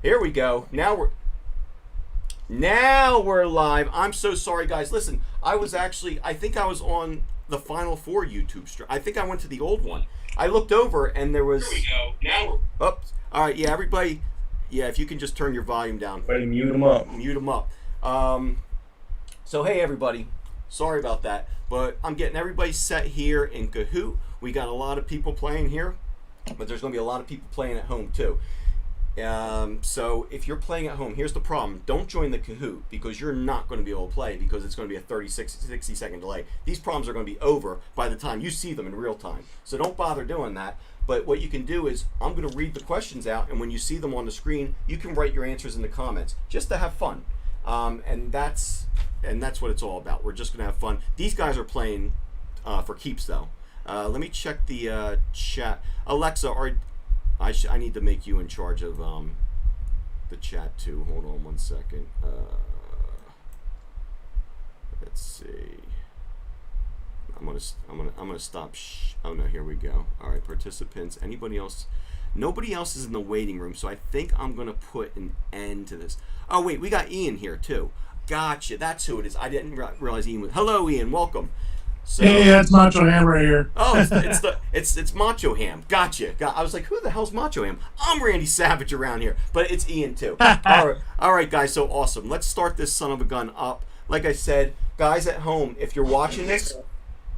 Here we go. Now we're live. I'm so sorry, guys. Listen, I think I was on the Final Four YouTube stream. I think I went to the old one. I looked over and there was. Here we go. Now we're. Oops. All right. Yeah, everybody. Yeah, if you can just turn your volume down. Ready, mute them up. Mute them up. So hey, everybody. Sorry about that, but I'm getting everybody set here in Kahoot. We got a lot of people playing here, but there's going to be a lot of people playing at home too. So if you're playing at home, here's the problem. Don't join the Kahoot because you're not going to be able to play because it's going to be a 60 second delay. These problems are going to be over by the time you see them in real time. So don't bother doing that. But what you can do is I'm going to read the questions out, and when you see them on the screen, you can write your answers in the comments just to have fun. And that's what it's all about. We're just going to have fun. These guys are playing for keeps, though. Let me check the chat. Alexa, I need to make you in charge of the chat too. Hold on one second. Let's see. I'm gonna stop. Oh no, here we go. All right, participants. Anybody else? Nobody else is in the waiting room, so I think I'm gonna put an end to this. Oh wait, we got Ian here too. Gotcha. That's who it is. I didn't realize Ian was. Hello, Ian. Welcome. So, yeah, it's Macho Ham right here. Oh, it's Macho Ham. Gotcha. I was like, who the hell's Macho Ham? I'm Randy Savage around here, but it's Ian too. All right, guys. So awesome. Let's start this son of a gun up. Like I said, guys at home, if you're watching this,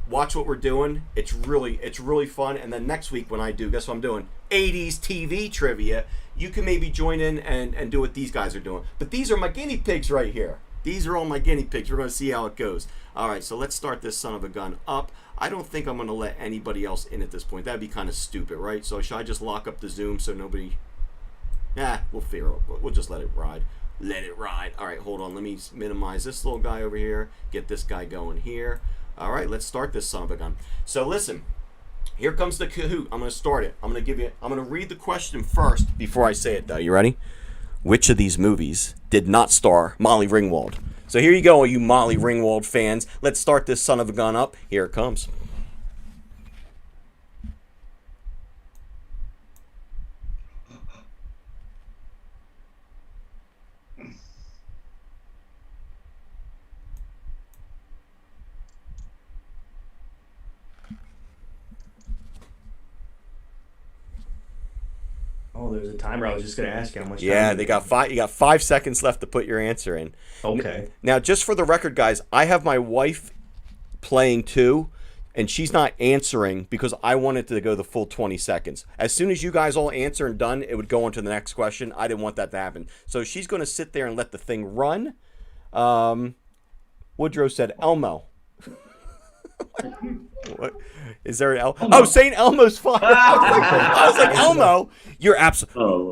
watch what we're doing. It's really fun. And then next week when I do, guess what I'm doing? 80s TV trivia. You can maybe join in and do what these guys are doing. But these are my guinea pigs right here. These are all my guinea pigs. We're going to see how it goes. All right, so let's start this son of a gun up. I don't think I'm going to let anybody else in at this point. That'd be kind of stupid, right? So should I just lock up the Zoom so nobody... We'll figure it. We'll just let it ride. Let it ride. All right, hold on. Let me minimize this little guy over here. Get this guy going here. All right, let's start this son of a gun. So listen, here comes the Kahoot. I'm going to start it. I'm going to read the question first before I say it, though. You ready? Which of these movies did not star Molly Ringwald? So here you go, all you Molly Ringwald fans. Let's start this son of a gun up. Here it comes. Oh, there's a timer. I was just going to ask you how much time. Yeah, you got 5 seconds left to put your answer in. Okay. Now, just for the record, guys, I have my wife playing too, and she's not answering because I wanted to go the full 20 seconds. As soon as you guys all answer and done, it would go on to the next question. I didn't want that to happen. So she's going to sit there and let the thing run. Woodrow said Elmo. What is there an Elmo? Oh, St. Elmo's Fire. I was like Elmo.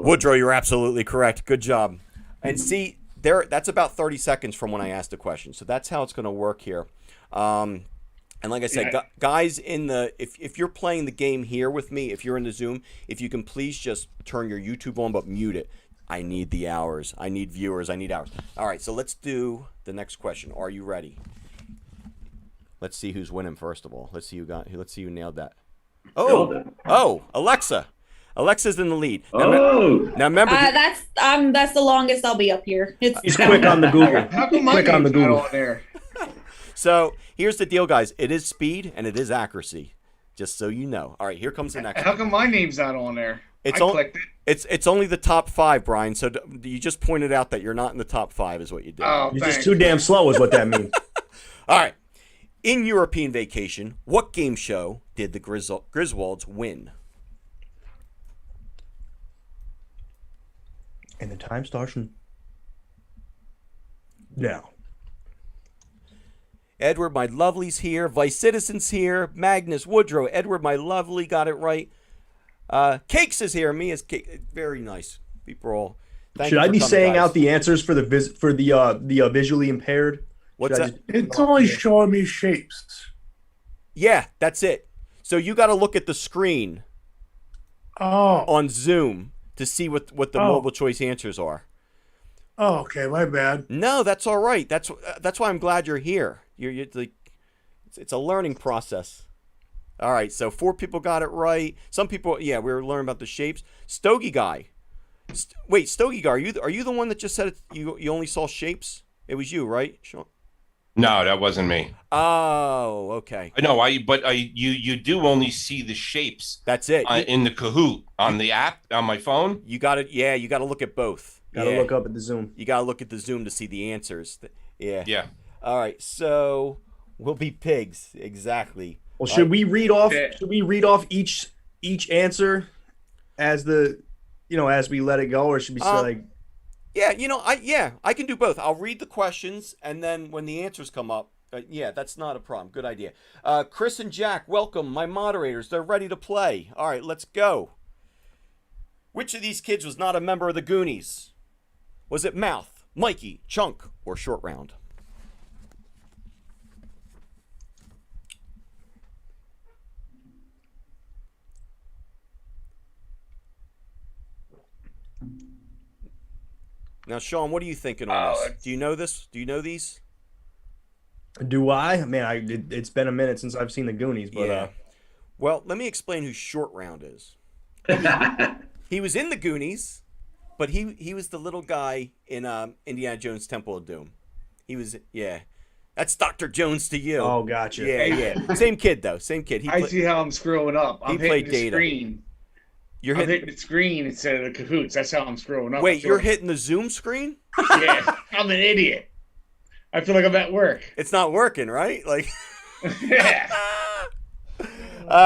Woodrow, you're absolutely correct. Good job. And see, that's about 30 seconds from when I asked the question. So that's how it's going to work here. And like I said, guys, if you're playing the game here with me, if you're in the Zoom, if you can please just turn your YouTube on but mute it. I need the hours. I need viewers. I need hours. All right, so let's do the next question. Are you ready? Let's see who's winning first of all. Let's see who nailed that. Oh, Alexa. Alexa's in the lead. Now remember. That's the longest I'll be up here. He's quick on the Google. How come my name's not on there? So here's the deal, guys. It is speed and it is accuracy. Just so you know. All right, here comes the next. How come my name's not on there? I clicked it. It's only the top 5, Brian. So you just pointed out that you're not in the top 5 is what you did. Oh, you're just too damn slow is what that means. All right. In European Vacation, what game show did the Griswolds win? And the time starts now. Edward, my lovely's here. Vice Citizen's here. Magnus, Woodrow, Edward, my lovely, got it right. Cakes is here. Me is Cake. Very nice. People all. Should I be saying out the answers for the visually impaired? What's that? It's only showing me shapes. Yeah, that's it. So you got to look at the screen on Zoom to see what the multiple choice answers are. Oh, okay, my bad. No, that's all right. That's why I'm glad you're here. You're like, it's a learning process. All right, so 4 people got it right. Some people, we were learning about the shapes. Stogie Guy, Wait, Stogie Guy, are you the one that just said you only saw shapes? It was you, right, Sean? No, that wasn't me. Oh, okay. No, you do only see the shapes. That's it. In the Kahoot on the app on my phone. You got it. Yeah, you got to look at both. Got to look up at the Zoom. You got to look at the Zoom to see the answers. Yeah. Yeah. All right. So we'll be pigs. Exactly. Well, should we read off? Should we read off each answer as as we let it go, or should we say like? Yeah, I can do both. I'll read the questions, and then when the answers come up, that's not a problem. Good idea. Chris and Jack, welcome, my moderators. They're ready to play. All right, let's go. Which of these kids was not a member of the Goonies? Was it Mouth, Mikey, Chunk, or Short Round? Now, Sean, what are you thinking on this? Do you know this? Do you know these? Do I? Man, it's been a minute since I've seen the Goonies, but yeah. Well, let me explain who Short Round is. He was in the Goonies, but he was the little guy in Indiana Jones Temple of Doom. He was That's Dr. Jones to you. Oh, gotcha. Yeah. Same kid though. Same kid. I see how I'm screwing up. I'm hitting the screen. I'm hitting the screen instead of the Kahoots. That's how I'm screwing up. Wait, you're hitting the Zoom screen? Yeah, I'm an idiot. I feel like I'm at work. It's not working, right? Like, yeah.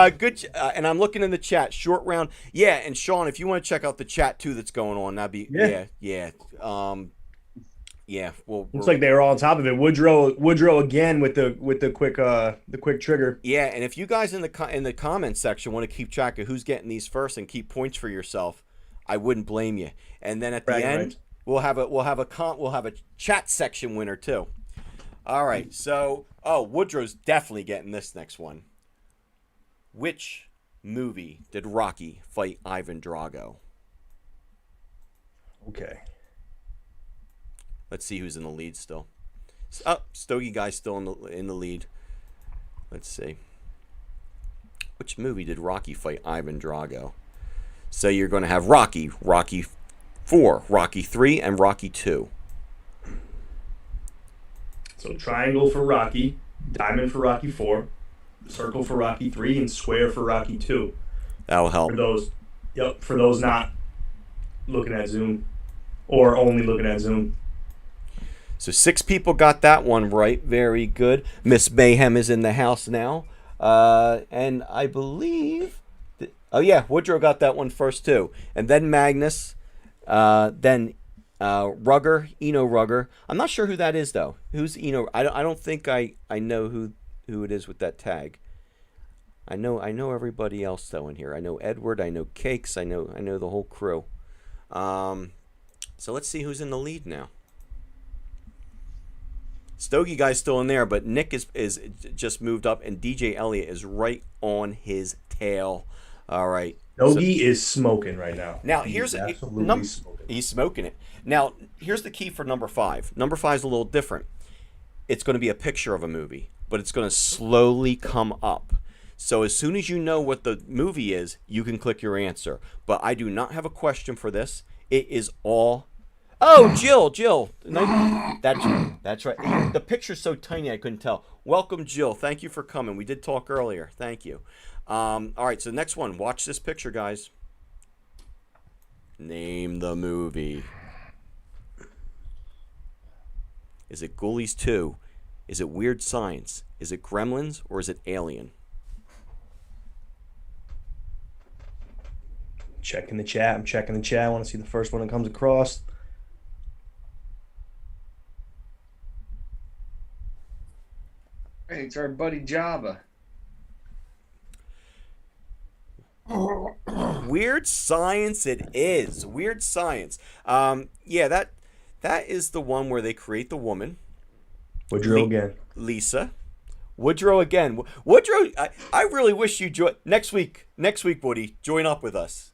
Good. And I'm looking in the chat. Short Round. Yeah, and Sean, if you want to check out the chat too, that's going on. That'd be yeah. Well, looks like they were all on top of it. Woodrow again with the quick trigger. Yeah, and if you guys in the comments section want to keep track of who's getting these first and keep points for yourself, I wouldn't blame you. And then at the end, we'll have a chat section winner too. All right. So, Woodrow's definitely getting this next one. Which movie did Rocky fight Ivan Drago? Okay. Let's see who's in the lead still. Stogie Guy's still in the lead. Let's see. Which movie did Rocky fight Ivan Drago? So you're going to have Rocky 4, Rocky 3, and Rocky 2. So triangle for Rocky, diamond for Rocky 4, circle for Rocky 3, and square for Rocky 2. That'll help. For those not looking at Zoom or only looking at Zoom. So 6 people got that one right. Very good. Miss Mayhem is in the house now. And I believe... Woodrow got that one first too. And then Magnus. Then Rugger, Eno Rugger. I'm not sure who that is though. Who's Eno? I don't think I know who it is with that tag. I know everybody else though in here. I know Edward. I know Cakes. I know the whole crew. So let's see who's in the lead now. Stogie Guy's still in there, but Nick is just moved up, and DJ Elliott is right on his tail. All right. Stogie is smoking right now. Now he's smoking it. Now here's the key for number 5. Number 5 is a little different. It's going to be a picture of a movie, but it's going to slowly come up. So as soon as you know what the movie is, you can click your answer. But I do not have a question for this. It is all... Oh, Jill. No, that's right. The picture's so tiny I couldn't tell. Welcome, Jill. Thank you for coming. We did talk earlier. Thank you. All right, so next one. Watch this picture, guys. Name the movie. Is it Ghoulies 2? Is it Weird Science? Is it Gremlins? Or is it Alien? Checking the chat. I'm checking the chat. I want to see the first one that comes across. Hey, it's our buddy Java. Weird Science it is. Weird Science. That is the one where they create the woman. Woodrow again. Lisa. Woodrow again. Woodrow, I really wish you join next week. Next week, Woody, join up with us.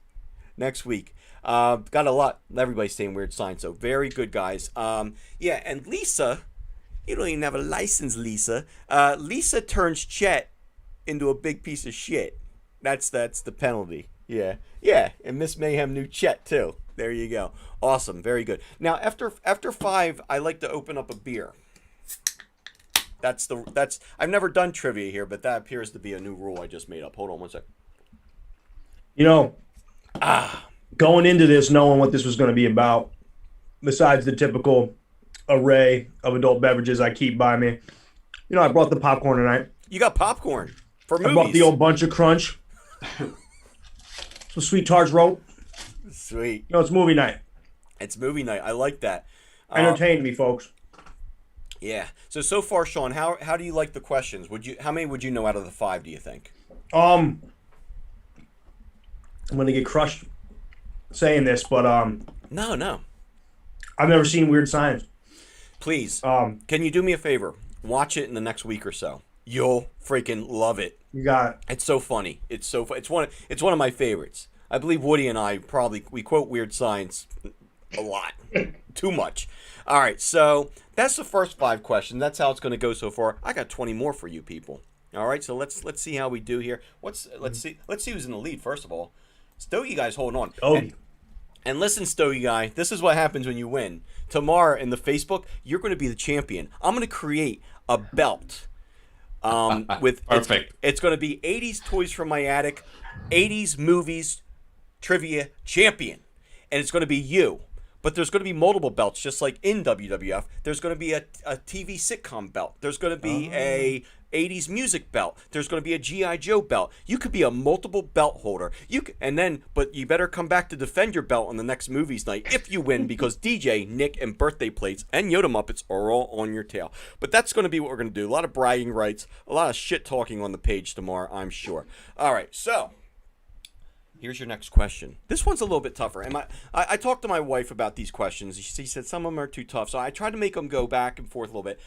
Next week. Got a lot. Everybody's saying Weird Science, so very good, guys. And Lisa, you don't even have a license, Lisa. Lisa turns Chet into a big piece of shit. That's the penalty. Yeah, yeah, and Miss Mayhem knew Chet too. There you go. Awesome, very good. Now after 5, I like to open up a beer. That's I've never done trivia here, but that appears to be a new rule I just made up. Hold on one sec. You know, going into this, knowing what this was going to be about, besides the typical array of adult beverages I keep by me, you know, I brought the popcorn tonight. You got popcorn for movies. I brought the old Bunch of Crunch. Some Sweet Tarts Rope. Sweet. You know, it's movie night. It's movie night. I like that. Entertain me, folks. Yeah. So far, Sean, how do you like the questions? How many would you know out of the 5? Do you think? I'm gonna get crushed saying this, but No. I've never seen Weird Science. Please, can you do me a favor? Watch it in the next week or so. You'll freaking love it. You got it. It's so funny. It's one of my favorites. I believe Woody and I we quote Weird Science a lot, too much. All right, so that's the first 5 questions. That's how it's going to go so far. I got 20 more for you people. All right, so let's see how we do here. Let's see who's in the lead first of all. Stogie guy's holding on. Oh. And listen, Stogie guy, this is what happens when you win. Tomorrow in the Facebook, you're going to be the champion. I'm going to create a belt. With Perfect. It's going to be 80s Toys from My Attic, 80s Movies Trivia Champion. And it's going to be you. But there's going to be multiple belts, just like in WWF. There's going to be a TV sitcom belt. There's going to be a 80s music belt. There's going to be a G.I. Joe belt. You could be a multiple belt holder. But you better come back to defend your belt on the next movies night if you win, because DJ, Nick, and birthday plates and Yoda Muppets are all on your tail. But that's going to be what we're going to do. A lot of bragging rights, a lot of shit talking on the page tomorrow, I'm sure. All right, so here's your next question. This one's a little bit tougher. And I talked to my wife about these questions. She said some of them are too tough, so I tried to make them go back and forth a little bit.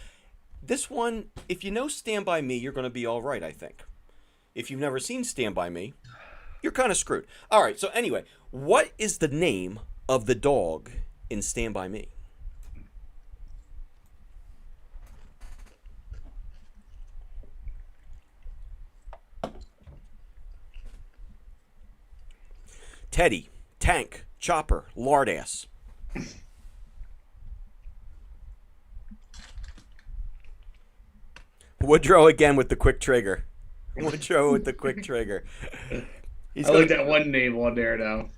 This one, if you know Stand By Me, you're going to be all right, I think. If you've never seen Stand By Me, you're kind of screwed. All right, so anyway, what is the name of the dog in Stand By Me? Teddy, Tank, Chopper, Lardass. Woodrow again with the quick trigger. Woodrow with the quick trigger. I like that one name on there now.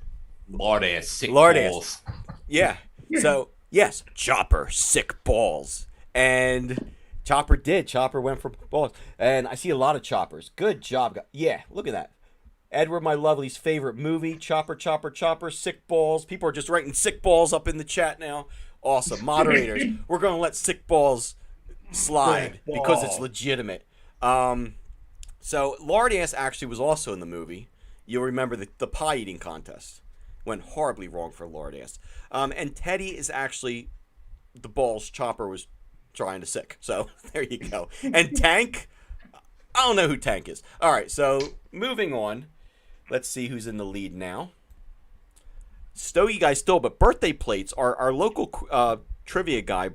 Lardass, sick Lardass. balls. Yeah. So, yes, Chopper, sick balls. And Chopper did. Chopper went for balls. And I see a lot of Choppers. Good job. Yeah, look at that. Edward, my lovely's favorite movie. Chopper, Chopper, Chopper, sick balls. People are just writing sick balls up in the chat now. Awesome. Moderators, we're going to let sick balls slide because it's legitimate. So Lardass actually was also in the movie. You'll remember the pie eating contest went horribly wrong for Lardass. And Teddy is actually the balls Chopper was trying to sick. So there you go. And Tank, I don't know who Tank is. All right, so moving on. Let's see who's in the lead now. Stogie guy still, but birthday plates. Our local trivia guy,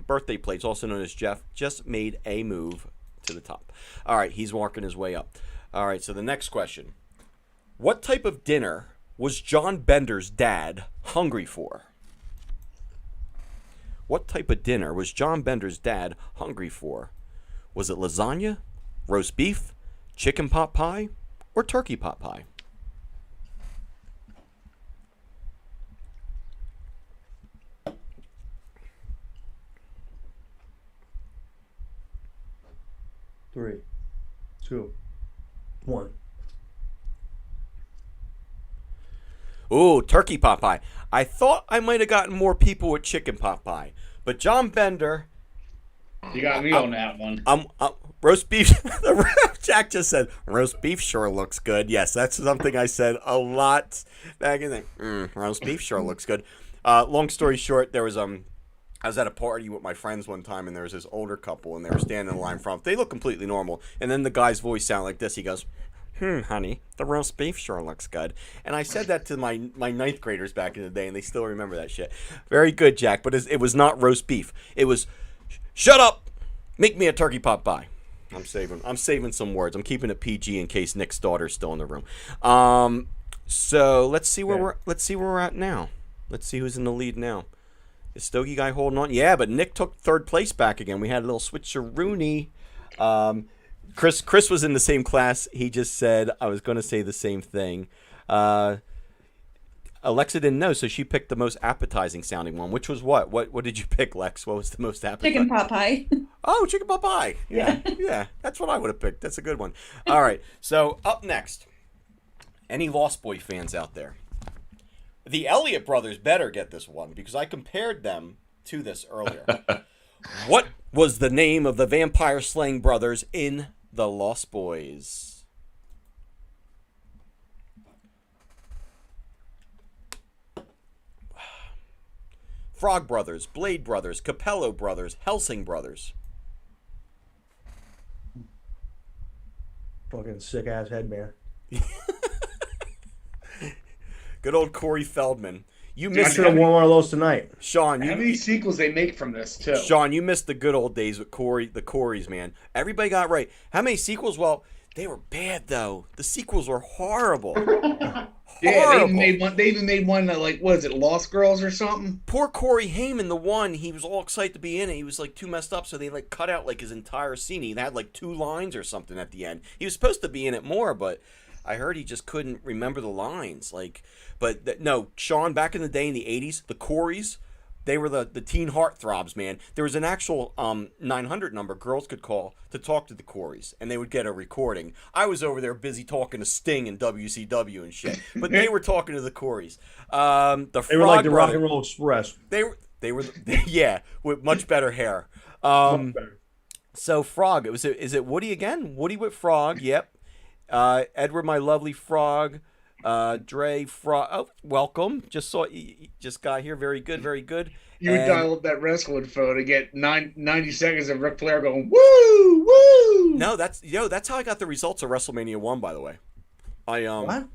birthday plates, also known as Jeff, just made a move to the top. All right, he's walking his way up. All right, so the next question. What type of dinner was John Bender's dad hungry for? What type of dinner was John Bender's dad hungry for? Was it lasagna, roast beef, chicken pot pie, or turkey pot pie? Three, two, one. Ooh, turkey pot pie. I thought I might have gotten more people with chicken pot pie, but John Bender. You got me on that one. Roast beef. Jack just said roast beef sure looks good. Yes, that's something I said a lot back in the. Roast beef sure looks good. Long story short, there was I was at a party with my friends one time, and there was this older couple, and they were standing in the line in front. They look completely normal, and then the guy's voice sounded like this. He goes, honey, the roast beef sure looks good. And I said that to my ninth graders back in the day, and they still remember that shit. Very good, Jack, but it was not roast beef. It was, shut up, make me a turkey pot pie. I'm saving some words. I'm keeping it PG in case Nick's daughter's still in the room. So let's see where we're at now. Let's see who's in the lead now. Is Stogie guy holding on? Yeah, but Nick took third place back again. We had a little switcheroonie. Chris was in the same class. He just said I was going to say the same thing. Alexa didn't know, so she picked the most appetizing sounding one, which was what? What did you pick, Lex? What was the most appetizing? Chicken pot pie. Oh, chicken pot pie. Yeah. That's what I would have picked. That's a good one. All right. So up next, any Lost Boy fans out there? The Elliott brothers better get this one because I compared them to this earlier. What was the name of the vampire slaying brothers in The Lost Boys? Frog Brothers, Blade Brothers, Capello Brothers, Helsing Brothers. Fucking sick ass headband. Good old Corey Feldman. I should have worn one of those tonight. Sean, how many sequels they make from this too? Sean, you missed the good old days with the Coreys, man. Everybody got it right. How many sequels? Well, they were bad though. The sequels were horrible. Yeah, they even made one that, like, what is it, Lost Girls or something? Poor Corey Haim, the one, he was all excited to be in it. He was like too messed up, so they like cut out like his entire scene. He had like 2 lines or something at the end. He was supposed to be in it more, but I heard he just couldn't remember the lines. No, Sean, back in the day in the 80s, the Coreys, they were the teen heartthrobs, man. There was an actual 900 number girls could call to talk to the Coreys, and they would get a recording. I was over there busy talking to Sting and WCW and shit, but they were talking to the Coreys. They were like the Rock and Roll Express. They were yeah, with much better hair. Much better. So Frog, is it Woody again? Woody with Frog, yep. Edward, my lovely frog. Dre Frog. Oh, welcome. Just got here. Very good, very good. You would dial up that wrestling phone to get 90 seconds of Ric Flair going woo woo. No, that's how I got the results of WrestleMania 1. By the way, What?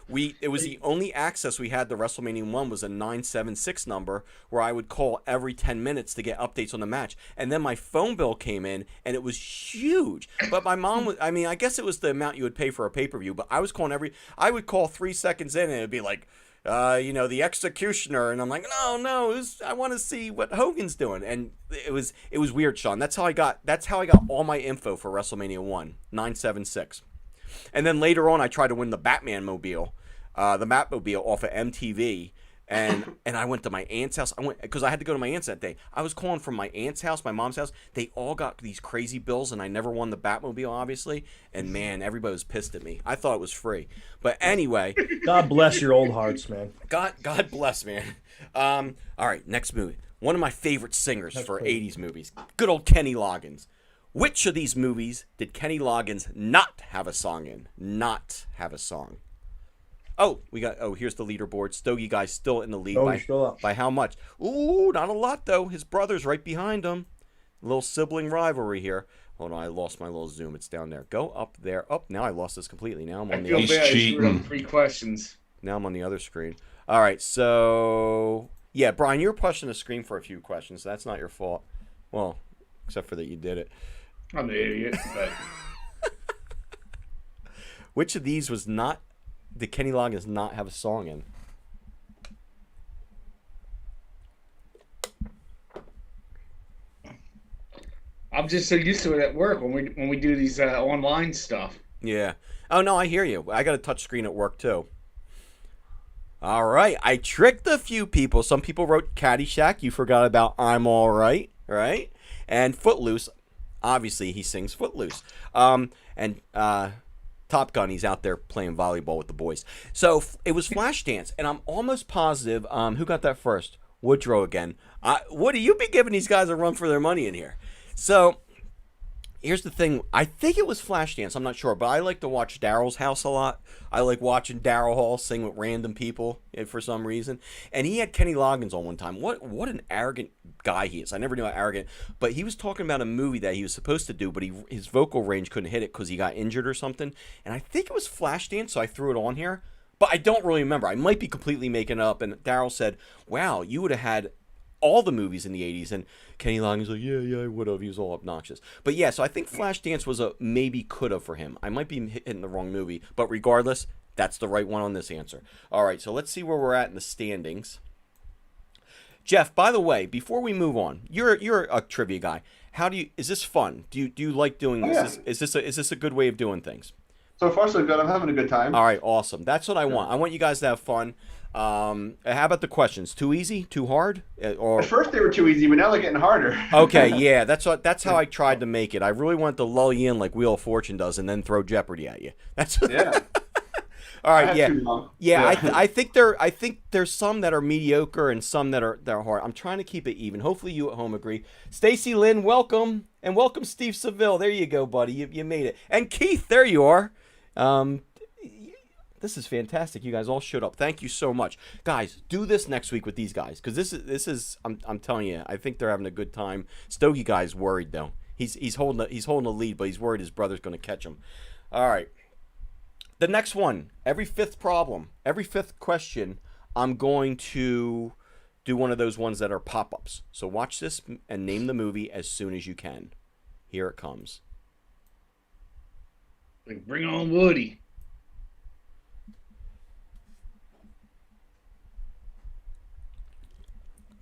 It was the only access we had to WrestleMania 1 was a 976 number where I would call every 10 minutes to get updates on the match. And then my phone bill came in and it was huge. But my mom I guess it was the amount you would pay for a pay-per-view, but I was calling I would call 3 seconds in and it'd be like, the executioner. And I'm like, no, I want to see what Hogan's doing. And it was weird, Sean. That's how I got all my info for WrestleMania 1, 976. And then later on, I tried to win the Batmobile off of MTV, and I went to my aunt's house. Because I had to go to my aunt's that day. I was calling from my aunt's house, my mom's house. They all got these crazy bills, and I never won the Batmobile, obviously. And man, everybody was pissed at me. I thought it was free, but anyway. God bless your old hearts, man. God bless, man. All right, next movie. One of my favorite singers for 80s movies. Good old Kenny Loggins. Which of these movies did Kenny Loggins not have a song in? Not have a song. Here's the leaderboard. Stogie guy's still in the lead by how much? Ooh, not a lot though. His brother's right behind him. A little sibling rivalry here. Hold on, I lost my little zoom. It's down there. Go up there. Oh, now I lost this completely. Now I'm on the other. I screwed up 3 questions. Now I'm on the other screen. All right, so yeah, Brian, you were pushing the screen for a few questions. So that's not your fault. Well, except for that you did it. I'm an idiot, but which of these did Kenny Loggins not have a song in? I'm just so used to it at work when we do these online stuff. Yeah. Oh no, I hear you. I got a touch screen at work too. All right, I tricked a few people. Some people wrote Caddyshack. You forgot about I'm All Right, right? And Footloose. Obviously, he sings Footloose. And Top Gun, he's out there playing volleyball with the boys. So it was Flashdance, and I'm almost positive. Who got that first? Woodrow again. Woody, you be giving these guys a run for their money in here. So here's the thing. I think it was Flashdance. I'm not sure, but I like to watch Daryl's House a lot. I like watching Daryl Hall sing with random people for some reason. And he had Kenny Loggins on one time. What an arrogant guy he is. I never knew how arrogant. But he was talking about a movie that he was supposed to do, but his vocal range couldn't hit it because he got injured or something. And I think it was Flashdance, so I threw it on here. But I don't really remember. I might be completely making it up. And Daryl said, wow, you would have had all the movies in the 80s. And Kenny Loggins was like, yeah, I would have. He was all obnoxious. But yeah, so I think Flashdance was a maybe could have for him. I might be hitting the wrong movie. But regardless, That's the right one on this answer. All right, so let's see where we're at in the standings. Jeff, by the way, before we move on, you're a trivia guy. Is this fun? Do you like doing this? Is this a good way of doing things? So far, so good. I'm having a good time. All right, awesome. That's what I want. I want you guys to have fun. How about the questions? Too easy? Too hard? Or at first they were too easy, but now they're getting harder. Okay, yeah, that's how I tried to make it. I really wanted to lull you in like Wheel of Fortune does, and then throw Jeopardy at you. That's yeah. All right, yeah. I think there's some that are mediocre and some that are hard. I'm trying to keep it even. Hopefully you at home agree. Stacy Lynn, welcome, and welcome Steve Seville. There you go, buddy. You made it. And Keith, there you are. This is fantastic. You guys all showed up. Thank you so much, guys. Do this next week with these guys because this is. I'm telling you, I think they're having a good time. Stogie guy's worried though. He's holding the lead, but he's worried his brother's going to catch him. All right. The next one, every fifth question, I'm going to do one of those ones that are pop-ups. So watch this and name the movie as soon as you can. Here it comes. Like, bring on Woody.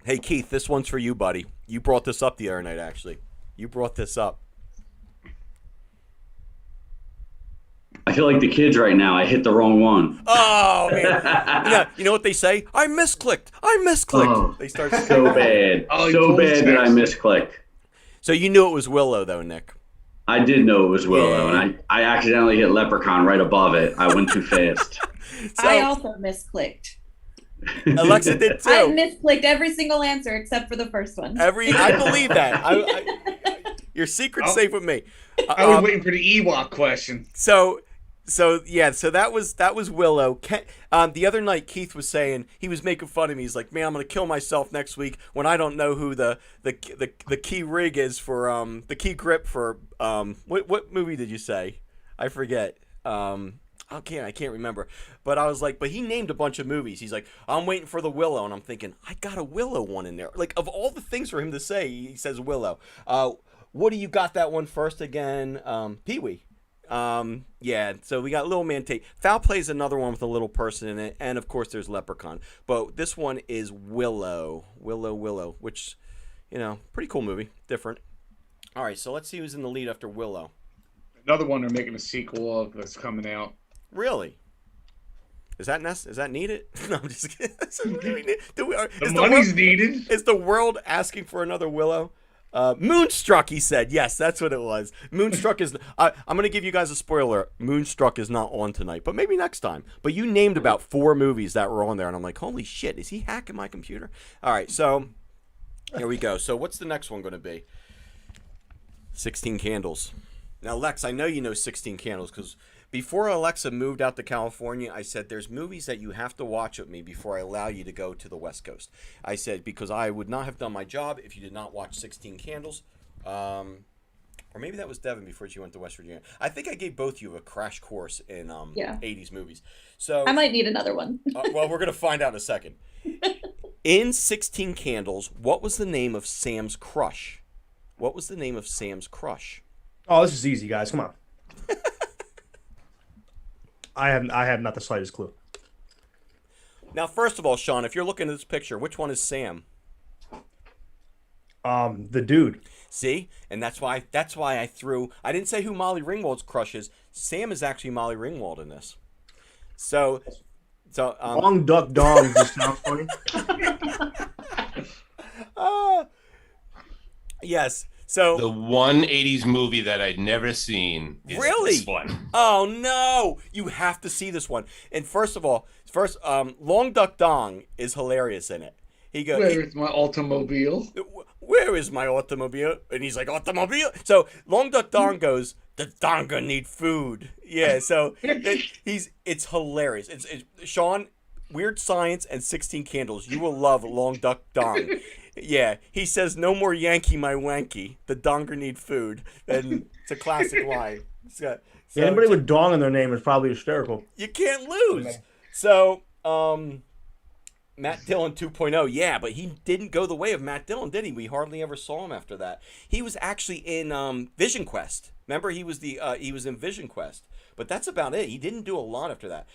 Hey, Keith, this one's for you, buddy. You brought this up the other night, actually. You brought this up. I feel like the kids right now. I hit the wrong one. Oh, man. Yeah, you know what they say? I misclicked. Oh, they start so bad. So bad that I misclicked. So you knew it was Willow, though, Nick. I did know it was Willow, and I accidentally hit Leprechaun right above it. I went too fast. So, I also misclicked. Alexa did too. I misclicked every single answer except for the first one. I believe that. Your secret's safe with me. I was waiting for the Ewok question. So that was Willow. The other night, Keith was saying he was making fun of me. He's like, "Man, I'm gonna kill myself next week when I don't know who the key rig is for the key grip for what movie did you say? I forget. I can't remember. But I was like, but he named a bunch of movies. He's like, I'm waiting for the Willow, and I'm thinking, I got a Willow one in there. Like of all the things for him to say, he says Willow. Woody, you got that one first again. Pee-wee. Yeah, so we got Little Man Tate. Foul Play is another one with a little person in it, and of course there's Leprechaun. But this one is Willow, which, pretty cool movie, different. All right, so let's see who's in the lead after Willow. Another one they're making a sequel of that's coming out. Really? Is that needed? No, I'm just kidding. The money's needed. Is the world asking for another Willow? Moonstruck, he said. Yes, that's what it was. Moonstruck is... I'm going to give you guys a spoiler. Moonstruck is not on tonight, but maybe next time. But you named about 4 movies that were on there, and I'm like, holy shit, is he hacking my computer? All right, so here we go. So what's the next one going to be? 16 Candles. Now, Lex, I know you know 16 Candles because... Before Alexa moved out to California, I said, there's movies that you have to watch with me before I allow you to go to the West Coast. I said, because I would not have done my job if you did not watch 16 Candles. Or maybe that was Devin before she went to West Virginia. I think I gave both of you a crash course in 80s movies. So I might need another one. Well, we're going to find out in a second. In 16 Candles, what was the name of Sam's crush? Oh, this is easy, guys. Come on. I have not the slightest clue. Now, first of all, Sean, if you're looking at this picture, which one is Sam? The dude. See? And that's why I threw... I didn't say who Molly Ringwald's crush is. Sam is actually Molly Ringwald in this. So Long Duck Dong just sounds funny. Yes. So the one 80s movie that I'd never seen is this one. Oh no, you have to see this one. And first, Long Duck Dong is hilarious in it. He goes, "Where is my automobile? Where is my automobile?" And he's like, "Automobile." So Long Duck Dong goes, "The Donga need food." Yeah. So it's hilarious. It's Sean, Weird Science and 16 Candles. You will love Long Duck Dong. Yeah, he says, "No more Yankee, my wanky. The donger need food." And it's a classic line. So anybody with dong in their name is probably hysterical. You can't lose. So, Matt Dillon 2.0. Yeah, but he didn't go the way of Matt Dillon, did he? We hardly ever saw him after that. He was actually in Vision Quest. Remember, he was in Vision Quest, but that's about it. He didn't do a lot after that.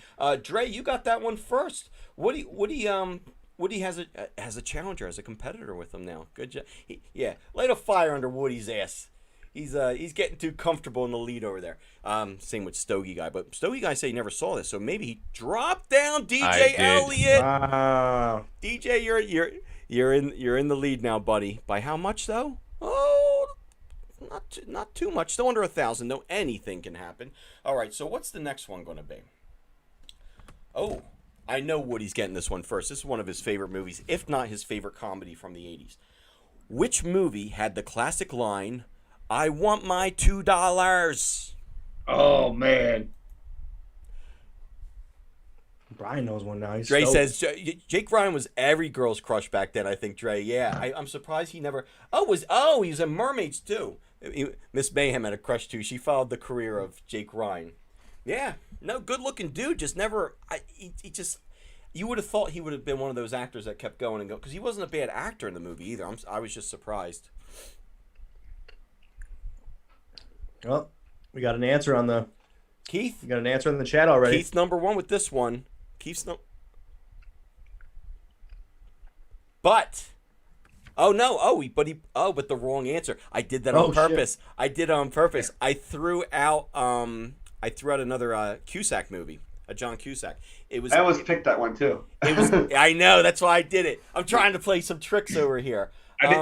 Dre, you got that one first. Woody has a challenger, has a competitor with him now. Good job. Light a fire under Woody's ass. He's getting too comfortable in the lead over there. Same with Stogie Guy, but Stogie Guy said he never saw this, so maybe he dropped down DJ Elliott. Wow. DJ, you're in the lead now, buddy. By how much though? Oh, not too much. Still under 1,000. No, anything can happen. All right. So what's the next one going to be? Oh, I know Woody's getting this one first. This is one of his favorite movies, if not his favorite comedy from the 80s. Which movie had the classic line, "I want my $2"? Oh man. Brian knows one now. Dre says Jake Ryan was every girl's crush back then. I think Dre. Yeah, I'm surprised he never. He was in Mermaids too. Miss Mayhem had a crush too. She followed the career of Jake Ryan. Yeah, no, good looking dude. Just never. He just. You would have thought he would have been one of those actors that kept going and going, because he wasn't a bad actor in the movie either. I was just surprised. Well, we got an answer on the. Keith. We got an answer in the chat already. Keith's number one with this one. But but the wrong answer. I did that on purpose. Shit. I did it on purpose. I threw out another Cusack movie, a John Cusack. I almost picked that one too. I know, that's why I did it. I'm trying to play some tricks over here.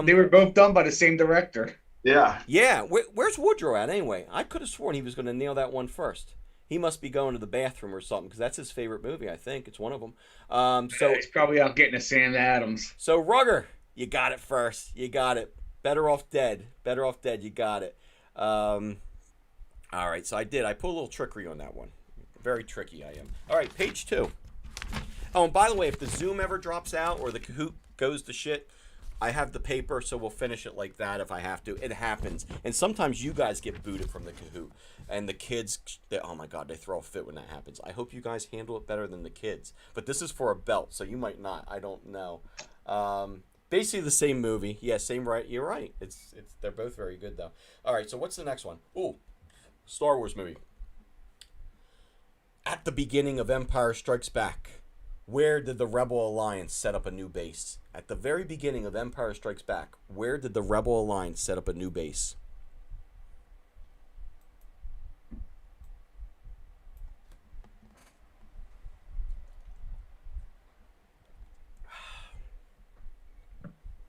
They were both done by the same director. Yeah. Yeah. Where's Woodrow at anyway? I could have sworn he was going to nail that one first. He must be going to the bathroom or something, because that's his favorite movie, I think. It's one of them. So he's probably out getting a Sam Adams. So, Rugger, you got it first. You got it. Better off dead. You got it. All right, so I did. I put a little trickery on that one. Very tricky I am. All right, page 2. Oh, and by the way, if the Zoom ever drops out or the Kahoot goes to shit, I have the paper, so we'll finish it like that if I have to. It happens. And sometimes you guys get booted from the Kahoot. And the kids, oh my God, they throw a fit when that happens. I hope you guys handle it better than the kids. But this is for a belt, so you might not. I don't know. Basically the same movie. Yeah, same right. You're right. They're both very good, though. All right, so what's the next one? Ooh, Star Wars movie. At the beginning of Empire Strikes Back, where did the Rebel Alliance set up a new base? At the very beginning of Empire Strikes Back, where did the Rebel Alliance set up a new base?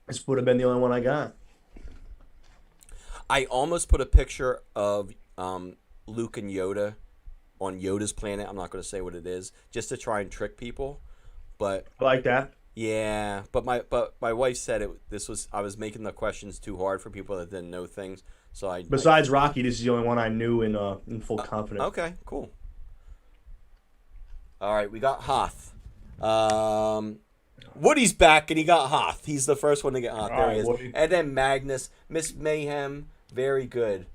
This would have been the only one I got. I almost put a picture of Luke and Yoda on Yoda's planet. I'm not going to say what it is, just to try and trick people. But I like that. Yeah, but my wife said I was making the questions too hard for people that didn't know things. So besides Rocky, this is the only one I knew in full confidence. Okay, cool. All right, we got Hoth. Woody's back, and he got Hoth. He's the first one to get Hoth. There he is. Woody. And then Magnus, Miss Mayhem, very good.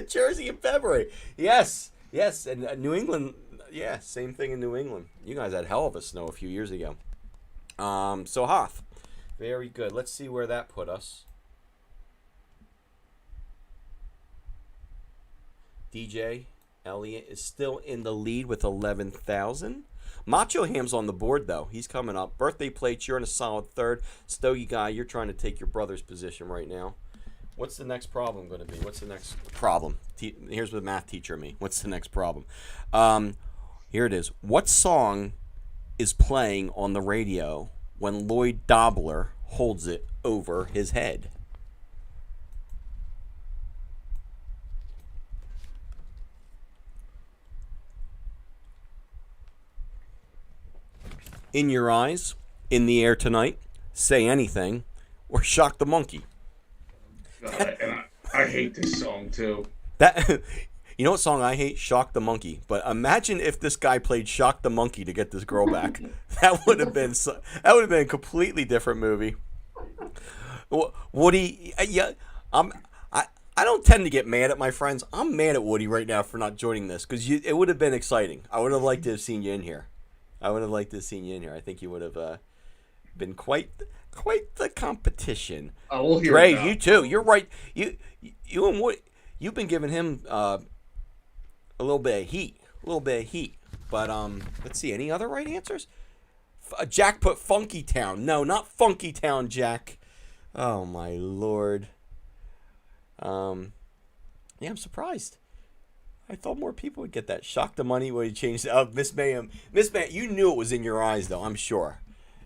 Jersey in February. Yes, and New England, yeah, same thing in New England. You guys had hell of a snow a few years ago. So Hoth, very good. Let's see where that put us. DJ Elliott is still in the lead with 11,000. Macho Ham's on the board, though. He's coming up. Birthday plates, you're in a solid third. Stogie Guy, you're trying to take your brother's position right now. What's the next problem going to be? What's the next problem? Here's the math teacher me. What's the next problem? Here it is. What song is playing on the radio when Lloyd Dobler holds it over his head? In Your Eyes, In the Air Tonight, Say Anything, or Shock the Monkey. And I hate this song too. You know what song I hate? Shock the Monkey. But imagine if this guy played Shock the Monkey to get this girl back. That would have been a completely different movie. Woody, yeah, I don't tend to get mad at my friends. I'm mad at Woody right now for not joining this because it would have been exciting. I would have liked to have seen you in here. I think you would have been quite the competition. Oh, we'll hear Ray, you too. You're right. You and Woody, You've been giving him a little bit of heat. But let's see. Any other right answers? Jack put Funky Town. No, not Funky Town, Jack. Oh, my Lord. Yeah, I'm surprised. I thought more people would get that. Shock the money when you changed it. Miss Mayhem. Miss Mayhem, you knew it was in your eyes, though. I'm sure.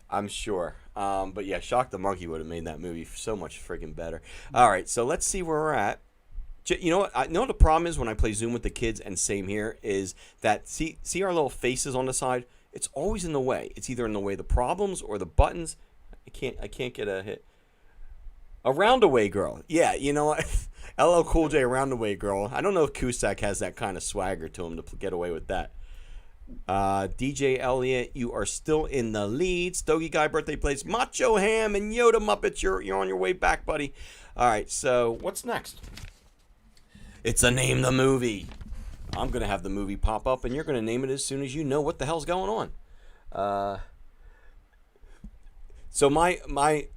But yeah, Shock the Monkey would have made that movie so much freaking better. All right, so let's see where we're at. You know what? I know the problem is when I play Zoom with the kids, and same here, is that see our little faces on the side? It's always in the way. It's either in the way of the problems or the buttons. I can't get a hit. A Roundaway Girl. Yeah, you know what? LL Cool J, Roundaway Girl. I don't know if Cusack has that kind of swagger to him to get away with that. DJ Elliott, you are still in the lead. Stogie Guy birthday plays Macho Ham and Yoda Muppets. You're on your way back, buddy. All right, so what's next? It's a Name the Movie. I'm going to have the movie pop up, and you're going to name it as soon as you know what the hell's going on. So my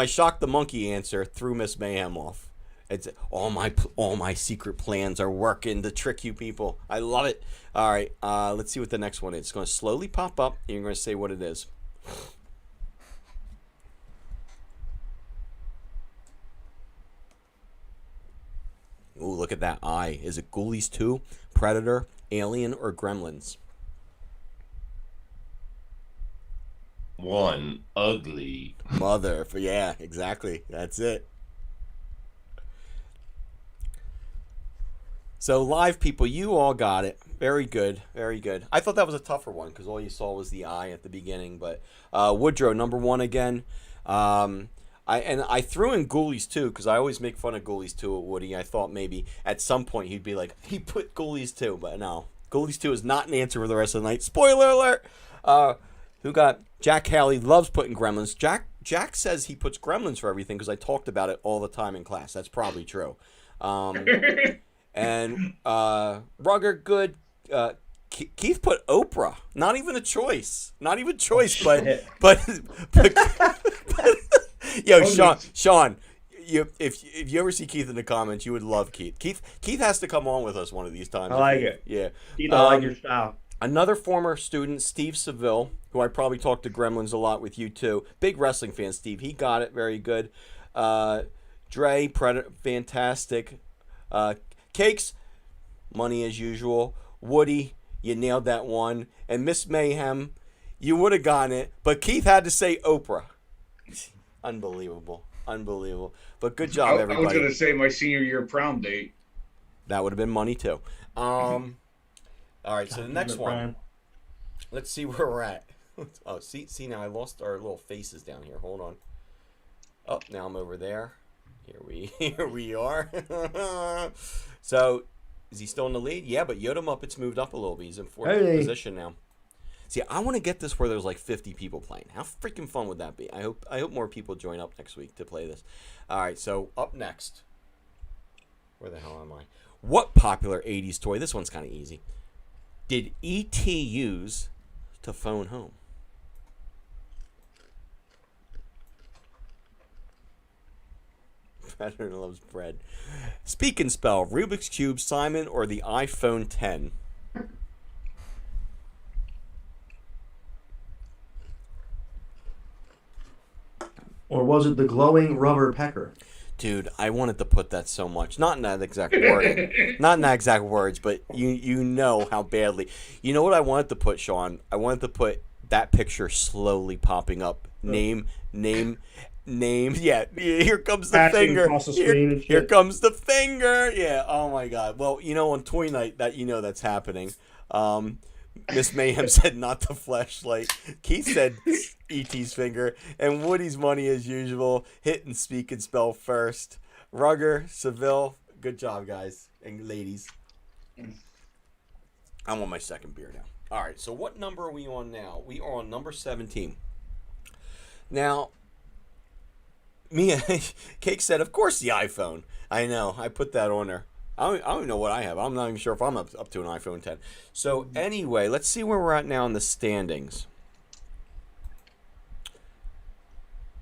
Shock the Monkey answer threw Miss Mayhem off. It's all my secret plans are working to trick you people. I love it. All right, let's see what the next one is. It's going to slowly pop up, and you're going to say what it is. Ooh, look at that eye. Is it Ghoulies 2, Predator, Alien, or Gremlins? One ugly mother. Yeah, exactly. That's it. So live people, you all got it. Very good. Very good. I thought that was a tougher one because all you saw was the eye at the beginning. But Woodrow, number one again. I threw in Ghoulies 2 because I always make fun of Ghoulies 2 at Woody. I thought maybe at some point he'd be like, he put Ghoulies 2. But no. Ghoulies 2 is not an answer for the rest of the night. Spoiler alert! Who got... Jack Haley loves putting Gremlins. Jack says he puts Gremlins for everything because I talked about it all the time in class. That's probably true. And Rugger, good. Keith put Oprah. Not even a choice. Not even choice, but yo, Sean, if you ever see Keith in the comments, you would love Keith. Keith has to come on with us one of these times. I like it. Yeah. Keith, I like your style. Another former student, Steve Seville, who I probably talked to Gremlins a lot with you too. Big wrestling fan, Steve. He got it. Very good. Dre, Predator, fantastic. Cakes, money as usual. Woody, you nailed that one. And Miss Mayhem, you would have gotten it, but Keith had to say Oprah. Unbelievable. But good job, everybody. I was going to say my senior year prom date. That would have been money too. All right, so the next one. Let's see where we're at. Oh, see now I lost our little faces down here. Hold on. Oh, now I'm over there. Here we are. So, is he still in the lead? Yeah, but Yoda Muppets moved up a little bit. He's in fourth position now. See, I want to get this where there's like 50 people playing. How freaking fun would that be? I hope more people join up next week to play this. All right, so up next. Where the hell am I? What popular 80s toy? This one's kind of easy. Did E.T. use to phone home? Predator loves bread. Speak and spell. Rubik's Cube, Simon, or the iPhone 10? Or was it the glowing rubber pecker? Dude, I wanted to put that so much. Not in that exact word. Not in that exact words, but you know how badly. You know what I wanted to put, Sean? I wanted to put that picture slowly popping up. Name. Yeah, here comes the finger. Here comes the finger. Yeah, oh my God. Well, on Toy Night, that's happening. Miss Mayhem said not the fleshlight. Keith said E.T.'s finger. And Woody's money as usual. Hit and speak and spell first. Rugger, Seville, good job, guys and ladies. I'm on my second beer now. All right, so what number are we on now? We are on number 17. Now, Cake said, of course the iPhone. I know. I put that on there. I don't even know what I have. I'm not even sure if I'm up to an iPhone 10. So anyway, let's see where we're at now in the standings.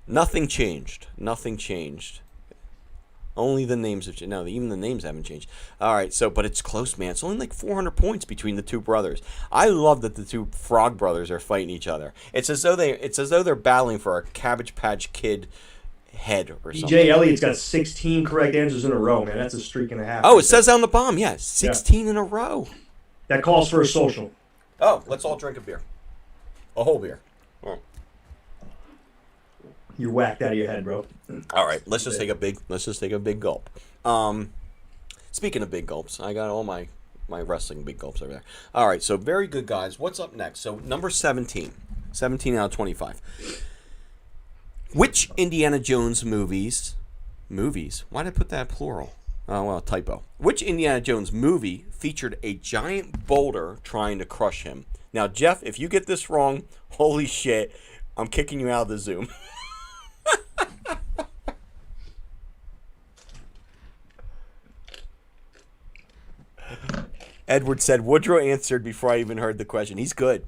Nothing changed. Only the names have changed. No, even the names haven't changed. All right, so but it's close, man. It's only like 400 points between the two brothers. I love that the two Frog brothers are fighting each other. It's as though they're battling for a Cabbage Patch Kid head or something. DJ Elliott's got 16 correct answers in a row, man. That's a streak and a half. Oh, it says on the bomb, yeah, 16 in a row. That calls for a social. Oh, let's all drink a beer. A whole beer. Oh. You're whacked out of your head, bro. All right, let's just take a big gulp. Speaking of big gulps, I got all my wrestling big gulps over there. All right, so very good, guys. What's up next? So number 17 out of 25. Which Indiana Jones movies? Why did I put that plural? Oh, well, typo. Which Indiana Jones movie featured a giant boulder trying to crush him? Now, Jeff, if you get this wrong, holy shit, I'm kicking you out of the Zoom. Edward said, Woodrow answered before I even heard the question. He's good.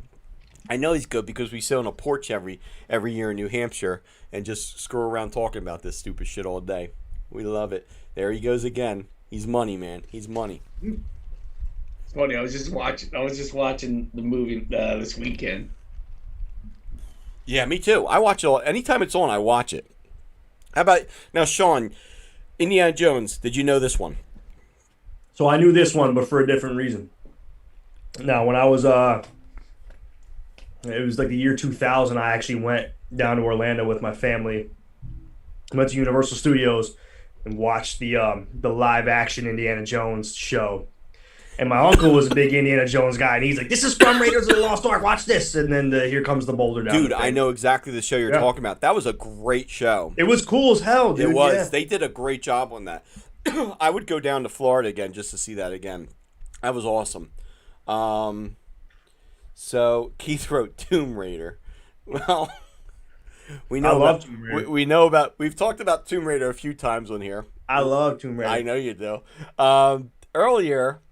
I know he's good because we sit on a porch every year in New Hampshire and just screw around talking about this stupid shit all day. We love it. There he goes again. He's money, man. He's money. It's funny. I was just watching the movie this weekend. Yeah, me too. I watch it all. Anytime it's on, I watch it. How about now, Sean? Indiana Jones. Did you know this one? So I knew this one, but for a different reason. Now, when I was it was like the year 2000. I actually went down to Orlando with my family. Went to Universal Studios and watched the live action Indiana Jones show. And my uncle was a big Indiana Jones guy, and he's like, "This is from Raiders of the Lost Ark. Watch this!" And then here comes the boulder down. Dude, I know exactly the show you're talking about. That was a great show. It was cool as hell, dude. It was. Yeah. They did a great job on that. I would go down to Florida again just to see that again. That was awesome. So Keith wrote Tomb Raider. Well, we know Tomb Raider. We know about. We've talked about Tomb Raider a few times on here. I love Tomb Raider. I know you do. Earlier,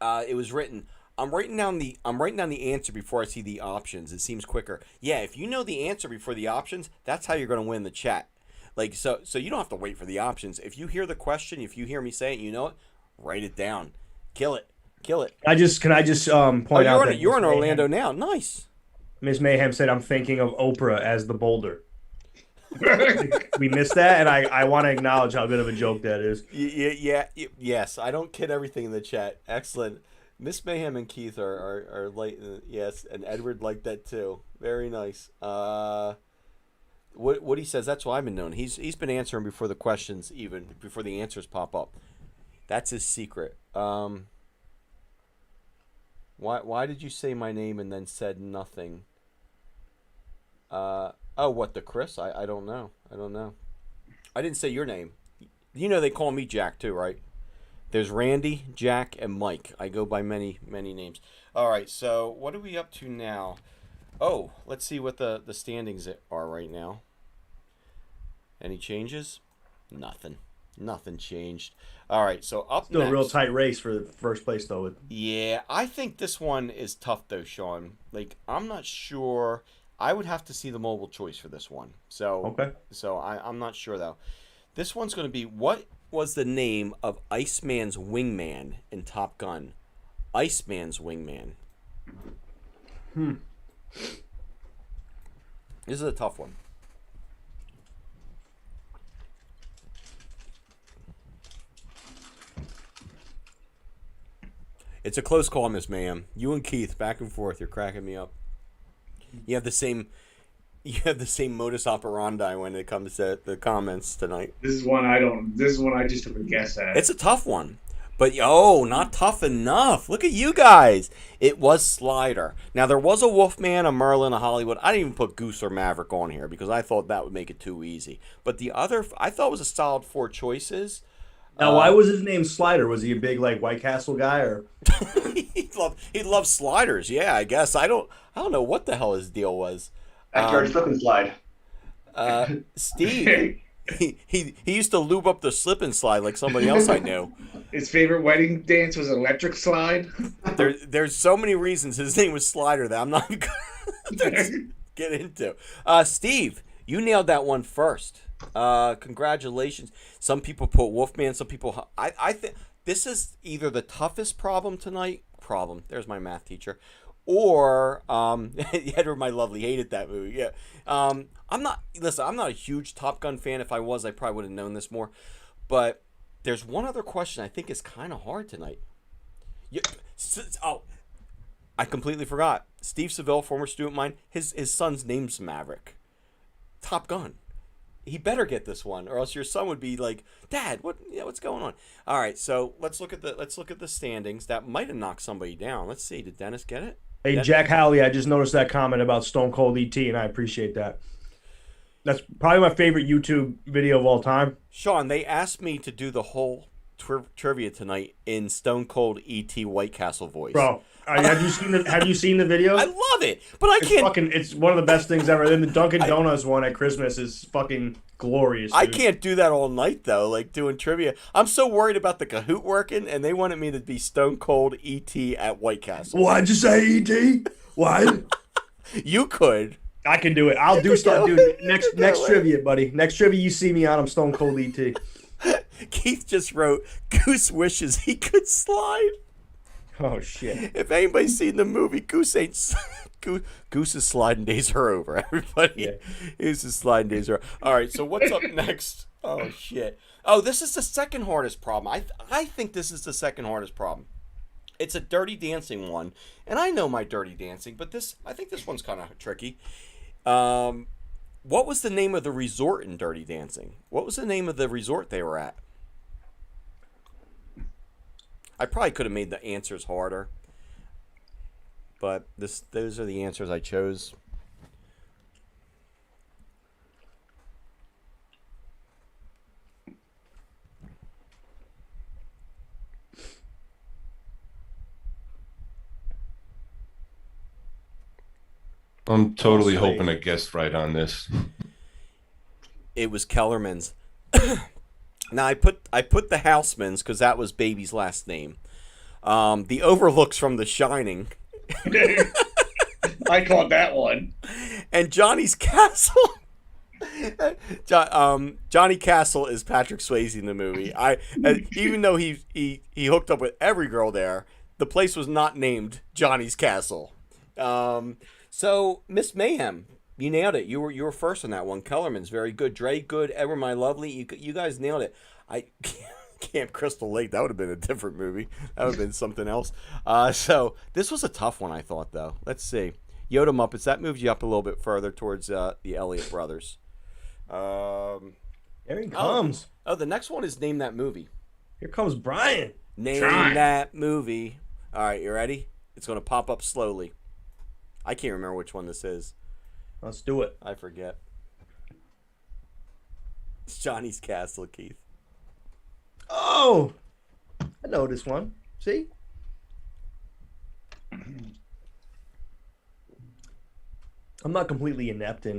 it was written. I'm writing down the answer before I see the options. It seems quicker. Yeah, if you know the answer before the options, that's how you're going to win the chat. Like so you don't have to wait for the options. If you hear the question, if you hear me say it, you know it, write it down. Kill it. Can I just point out that you're in Orlando now. Nice. Ms. Mayhem said, "I'm thinking of Oprah as the boulder." We missed that, and I want to acknowledge how good of a joke that is. Yes. I don't kid everything in the chat. Excellent. Miss Mayhem and Keith are like yes, and Edward liked that too. Very nice. What he says, that's why I've been known. He's been answering before the questions, even before the answers pop up. That's his secret. Why did you say my name and then said nothing? What, the Chris? I don't know. I didn't say your name. You know they call me Jack too, right? There's Randy, Jack, and Mike. I go by many names. All right, so what are we up to now? Oh, let's see what the standings are right now. Any changes? Nothing changed. All right, so up Still next. a real tight race for the first place, though. Yeah, I think this one is tough, though, Sean. Like, I'm not sure. I would have to see the mobile choice for this one. So, okay. So I'm not sure, though. This one's going to be, what was the name of Iceman's wingman in Top Gun? Iceman's wingman. This is a tough one. It's a close call, Miss Mayhem. You and Keith back and forth. You're cracking me up. You have the same modus operandi when it comes to the comments tonight. This is one I just took a guess at. It's a tough one. But, not tough enough. Look at you guys. It was Slider. Now, there was a Wolfman, a Merlin, a Hollywood. I didn't even put Goose or Maverick on here because I thought that would make it too easy. But the other, I thought was a solid 4 choices. Now, why was his name Slider? Was he a big, White Castle guy, or? he loved sliders, yeah, I guess. I don't know what the hell his deal was. Backyard slip and slide. Steve, he used to lube up the slip and slide like somebody else I knew. His favorite wedding dance was electric slide. There's so many reasons his name was Slider that I'm not going to get into. Steve, you nailed that one first. Congratulations. Some people put Wolfman. Some people. I think this is either the toughest problem tonight. There's my math teacher. Or Edward, my lovely, hated that movie. Yeah. I'm not a huge Top Gun fan. If I was, I probably would have known this more. But there's one other question I think is kind of hard tonight. I completely forgot. Steve Seville, former student of mine, his son's name's Maverick. Top Gun. He better get this one, or else your son would be like, "Dad, what's going on?" All right, so let's look at the standings. That might have knocked somebody down. Let's see. Did Dennis get it? Hey, Jack Howley, I just noticed that comment about Stone Cold ET, and I appreciate that. That's probably my favorite YouTube video of all time. Sean, they asked me to do the whole trivia tonight in Stone Cold ET White Castle voice. Bro, have you seen the video? I love it, but It's one of the best things ever. Then the Dunkin' Donuts one at Christmas is fucking glorious. Dude. I can't do that all night though, like doing trivia. I'm so worried about the Kahoot working, and they wanted me to be Stone Cold ET at White Castle. Why'd you say ET? Why? You could. I can do it. I'll do stuff, dude. Next trivia, buddy. Next trivia you see me on, I'm Stone Cold ET. Keith just wrote, Goose wishes he could slide. Oh, shit. If anybody's seen the movie, Goose's sliding days are over, everybody. Yeah. His sliding days are over. All right, so what's up next? Oh, shit. Oh, this is the second hardest problem. I think this is the second hardest problem. It's a Dirty Dancing one, and I know my Dirty Dancing, but I think this one's kind of tricky. What was the name of the resort in Dirty Dancing? What was the name of the resort they were at? I probably could have made the answers harder, but those are the answers I chose. I'm totally hoping I guessed right on this. It was Kellerman's. Now I put the Housemans because that was Baby's last name. The Overlooks from The Shining. I caught that one. And Johnny's Castle. Johnny Castle is Patrick Swayze in the movie. Even though he hooked up with every girl there, the place was not named Johnny's Castle. So Miss Mayhem, you nailed it. You were first on that one. Kellerman's very good. Dre good. Edward, my lovely. You guys nailed it. Camp Crystal Lake. That would have been a different movie. That would have been something else. So this was a tough one, I thought, though. Let's see. Yoda Muppets. That moves you up a little bit further towards the Elliott brothers. There he comes. Oh, the next one is Name That Movie. Here comes Brian. Name that movie. All right, you ready? It's going to pop up slowly. I can't remember which one this is. Let's do it. I forget. It's Johnny's Castle, Keith. Oh! I know this one. See? I'm not completely inept in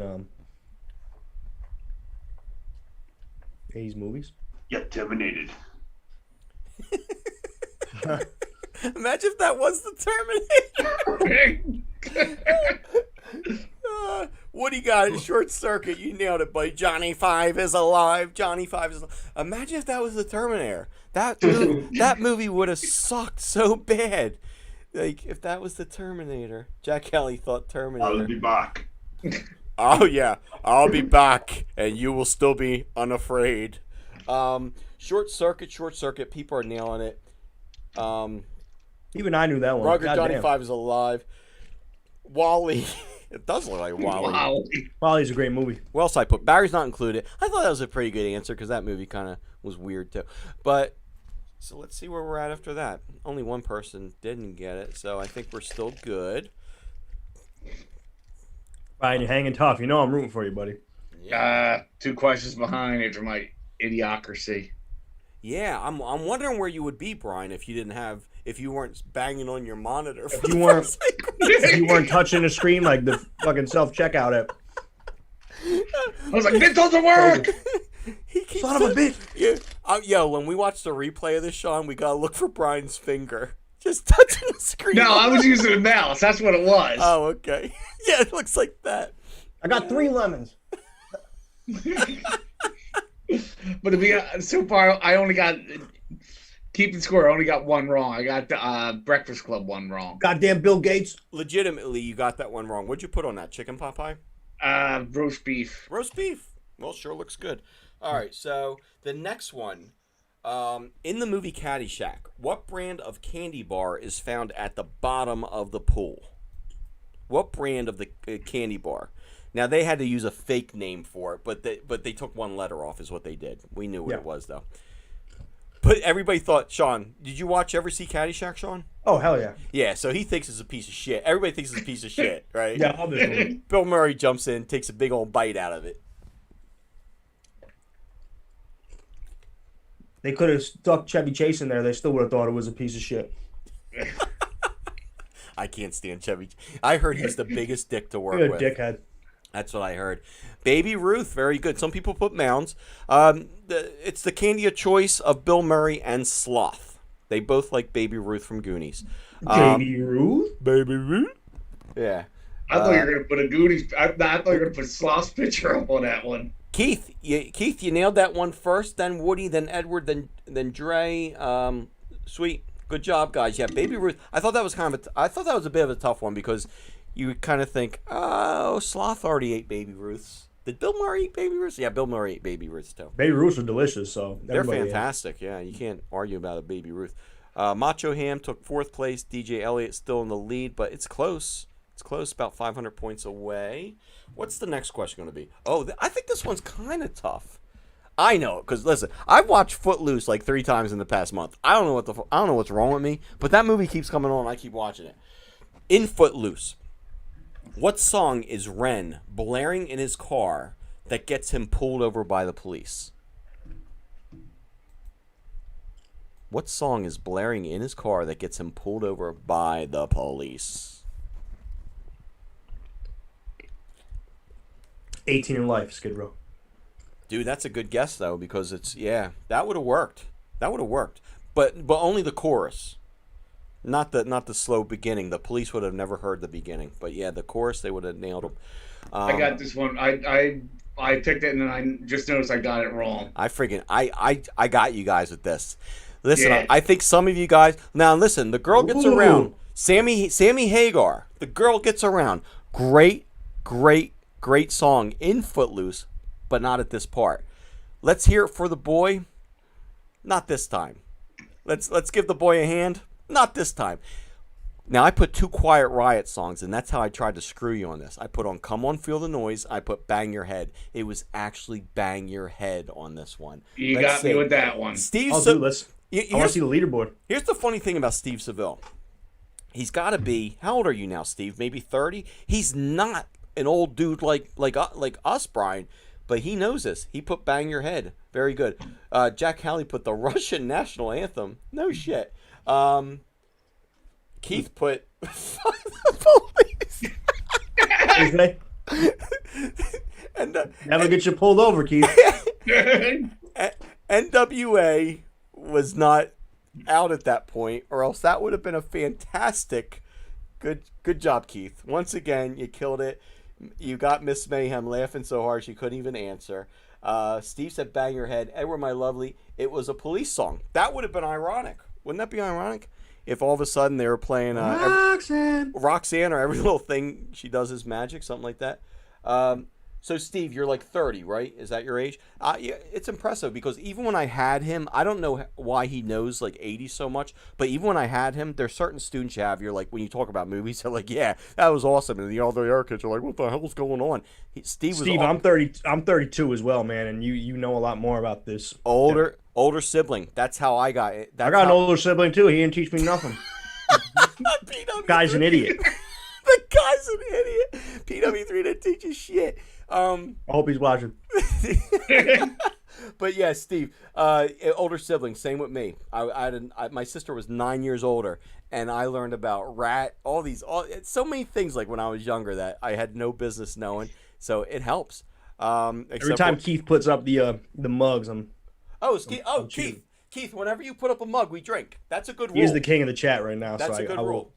80's movies. Yeah, terminated. Imagine if that was the Terminator. Woody got it. Short Circuit. You nailed it, buddy. Johnny 5 is alive. Johnny 5 is alive. Imagine if that was the Terminator. That movie would have sucked so bad. Like, if that was the Terminator. Jack Kelly thought Terminator. I'll be back. Oh, yeah. I'll be back, and you will still be unafraid. Short Circuit. People are nailing it. Even I knew that one. Rugged Johnny 5 is alive. Wally. It does look like Wally. Wally's a great movie. What else I put? Barry's not included. I thought that was a pretty good answer because that movie kind of was weird too. But so let's see where we're at after that. Only one person didn't get it, so I think we're still good. Brian, you're hanging tough. You know I'm rooting for you, buddy. Yeah. 2 questions behind after my idiocracy. Yeah, I'm wondering where you would be, Brian, if you weren't banging on your monitor. If you weren't touching the screen like the fucking self-checkout app. I was like, this doesn't work! Son of a bitch! Yeah, when we watch the replay of this, Sean, we gotta look for Brian's finger. Just touching the screen. No, I was using a mouse. That's what it was. Oh, okay. Yeah, it looks like that. I got 3 lemons. But to be so far, I only got keeping score. I only got one wrong. I got the Breakfast Club one wrong. Goddamn Bill Gates. Legitimately, you got that one wrong. What'd you put on that? Chicken pot pie? Roast beef. Roast beef. Well, sure looks good. All right, so the next one. In the movie Caddyshack, what brand of candy bar is found at the bottom of the pool? What brand of the candy bar? Now, they had to use a fake name for it, but they took one letter off is what they did. We knew what it was, though. But everybody thought, Sean, did you ever see Caddyshack, Sean? Oh, hell yeah. Yeah, so he thinks it's a piece of shit. Everybody thinks it's a piece of shit, right? Yeah, obviously. Bill Murray jumps in, takes a big old bite out of it. They could have stuck Chevy Chase in there. They still would have thought it was a piece of shit. I can't stand Chevy. I heard he's the biggest dick to work You're a with. dickhead. That's what I heard. Baby Ruth, very good. Some people put Mounds. It's the candy of choice of Bill Murray and Sloth. They both like Baby Ruth from Goonies. Baby Ruth? Baby Ruth? Yeah. I thought you were going to put a Goonies. I thought you were going to put Sloth's picture up on that one. Keith, you nailed that one first, then Woody, then Edward, then Dre. Sweet. Good job, guys. Yeah, Baby Ruth. I thought that was a bit of a tough one because you would kind of think, oh, Sloth already ate Baby Ruths. Did Bill Murray eat Baby Ruths? Yeah, Bill Murray ate Baby Ruths too. Baby Ruths are delicious, so they're fantastic. Yeah, you can't argue about a Baby Ruth. Macho Ham took 4th place. DJ Elliott still in the lead, but it's close. It's close, about 500 points away. What's the next question going to be? Oh, I think this one's kind of tough. I know, because listen, I've watched Footloose like 3 times in the past month. I don't know what's wrong with me, but that movie keeps coming on. I keep watching it. In Footloose, what song is Ren blaring in his car that gets him pulled over by the police? What song is blaring in his car that gets him pulled over by the police? 18 in Life, Skid Row. Dude, that's a good guess though, because that would have worked. That would have worked, but only the chorus, not the slow beginning. The police would have never heard the beginning, but yeah, the chorus they would have nailed them. I got this one. I picked it and then I just noticed I got it wrong. I got you guys with this. Listen, yeah. I think some of you guys now listen. The girl gets around. Sammy Hagar. The girl gets around. Great song in Footloose, but not at this part. Let's hear it for the boy. Not this time. Let's give the boy a hand. Not this time. Now, I put 2 Quiet Riot songs, and that's how I tried to screw you on this. I put on Come On Feel the Noise. I put Bang Your Head. It was actually Bang Your Head on this one. You got me with that one. Steve, I want to see the leaderboard. Here's the funny thing about Steve Seville. He's got to be, how old are you now, Steve? Maybe 30? He's not an old dude like us, Brian, but he knows this. He put Bang Your Head. Very good. Jack Halley put the Russian national anthem. No shit. Keith put the police. And never get you pulled over, Keith. NWA was not out at that point, or else that would have been a fantastic. Good job, Keith. Once again, you killed it. You got Miss Mayhem laughing so hard she couldn't even answer. Steve said Bang Your Head. Edward, my lovely, it was a Police song. That would have been ironic. Wouldn't that be ironic? If all of a sudden they were playing Roxanne or every little thing she does is magic, something like that. So, Steve, you're like 30, right? Is that your age? Yeah, it's impressive because even when I had him, I don't know why he knows like 80s so much, but even when I had him, there's certain students you have, you're like, when you talk about movies, they're like, yeah, that was awesome. And the other kids are like, what the hell's going on? Steve, I'm 32 as well, man, and you know a lot more about this. Older sibling. That's how I got it. I got an older sibling too. He didn't teach me nothing. Guy's an idiot. The guy's an idiot. PW3 didn't teach you shit. I hope he's watching. But yeah, Steve, older sibling, same with me. My sister was 9 years older, and I learned about rat, so many things like when I was younger that I had no business knowing. So it helps. Every time Keith puts up the mugs, Keith, whenever you put up a mug, we drink. That's a good rule. He's the king of the chat right now. That's a good rule.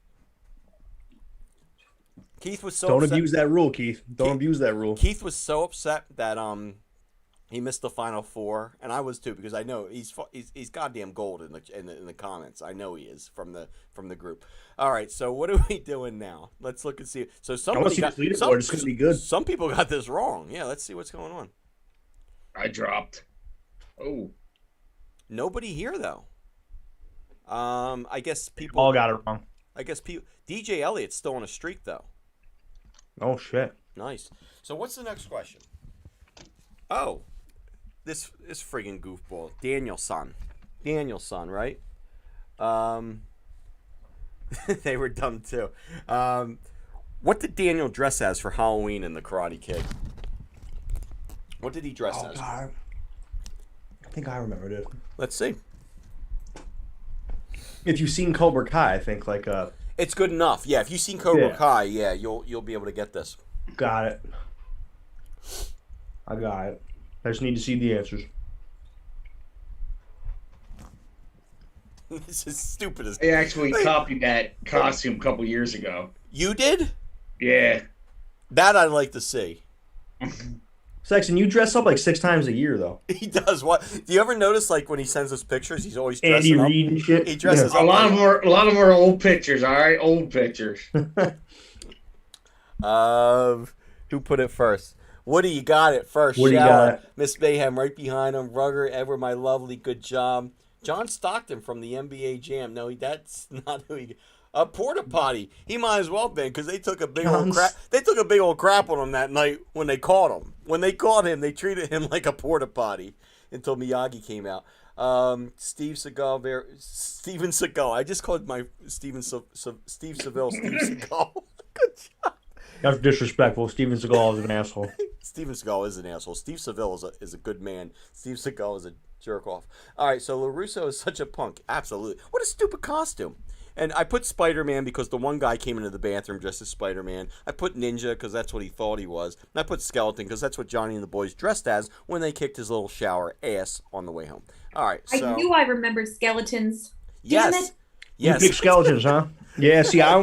Keith was so Don't upset. abuse that rule, Keith. Don't abuse that rule. Keith was so upset that He missed the final four, and I was too, because I know he's goddamn gold in the comments. I know he is from the group. All right, so what are we doing now? Let's look and see. So somebody got it's going to be good. Some people got this wrong. Yeah, let's see what's going on. I dropped. Oh, nobody here though. I guess people all got it wrong. I guess people. DJ Elliott's still on a streak though. Oh shit! Nice. So what's the next question? Oh. This friggin' goofball, Danielson, right? They were dumb too. What did Daniel dress as for Halloween in the Karate Kid? What did he dress as? God. I think I remember this. Let's see. If you've seen Cobra Kai, I think it's good enough. Yeah, if you've seen Cobra Kai, yeah, you'll be able to get this. Got it. I got it. I just need to see the answers. This is stupid as. I actually copied that costume a couple years ago. You did? Yeah. That I'd like to see. Sexton, you dress up like 6 times a year, though. He does. What? Do you ever notice, like, when he sends us pictures, he's always dressing Andy up? Reid and shit. He dresses up. A lot of them are old pictures. All right, old pictures. Who put it first? Woody, you got it first. Woody got it. Miss Mayhem right behind him. Rugger, Edward, my lovely, good job. John Stockton from the NBA Jam. No, that's not who he. A porta potty. He might as well been, because they took a big old crap. They took a big old crap on him that night when they caught him. When they caught him, they treated him like a porta potty until Miyagi came out. Steven Seagal. I just called my Steve Seville Steve Seagal. Good job. That's disrespectful. Steven Seagal is an asshole. Steven Seagal is an asshole. Steve Seville is a good man. Steve Seagal is a jerk off. All right, so LaRusso is such a punk. Absolutely. What a stupid costume. And I put Spider-Man because the one guy came into the bathroom dressed as Spider-Man. I put Ninja because that's what he thought he was. And I put Skeleton because that's what Johnny and the boys dressed as when they kicked his little shower ass on the way home. All right, so. I knew I remembered skeletons. Yes. Yes. You picked skeletons, huh? Yeah, see, I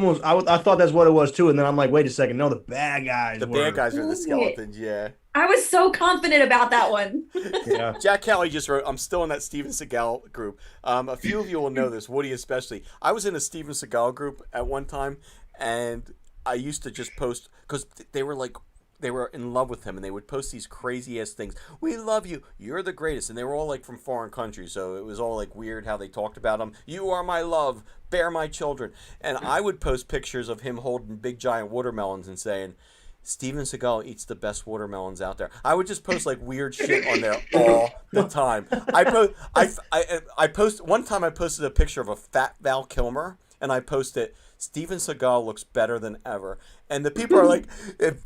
thought that's what it was too, and then I'm like, wait a second, no, the bad guys. The bad guys are the skeletons, yeah. I was so confident about that one. Yeah. Jack Kelly just wrote, I'm still in that Steven Seagal group. A few of you will know this, Woody especially. I was in a Steven Seagal group at one time, and I used to just post, because they were in love with him, and they would post these crazy ass things. We love you. You're the greatest. And they were all like from foreign countries, so it was all like weird how they talked about him. You are my love. Bear my children. And I would post pictures of him holding big giant watermelons and saying, Steven Seagal eats the best watermelons out there. I would just post like weird shit on there all the time. I post one time I posted a picture of a fat Val Kilmer, and I posted, Steven Seagal looks better than ever. And the people are like,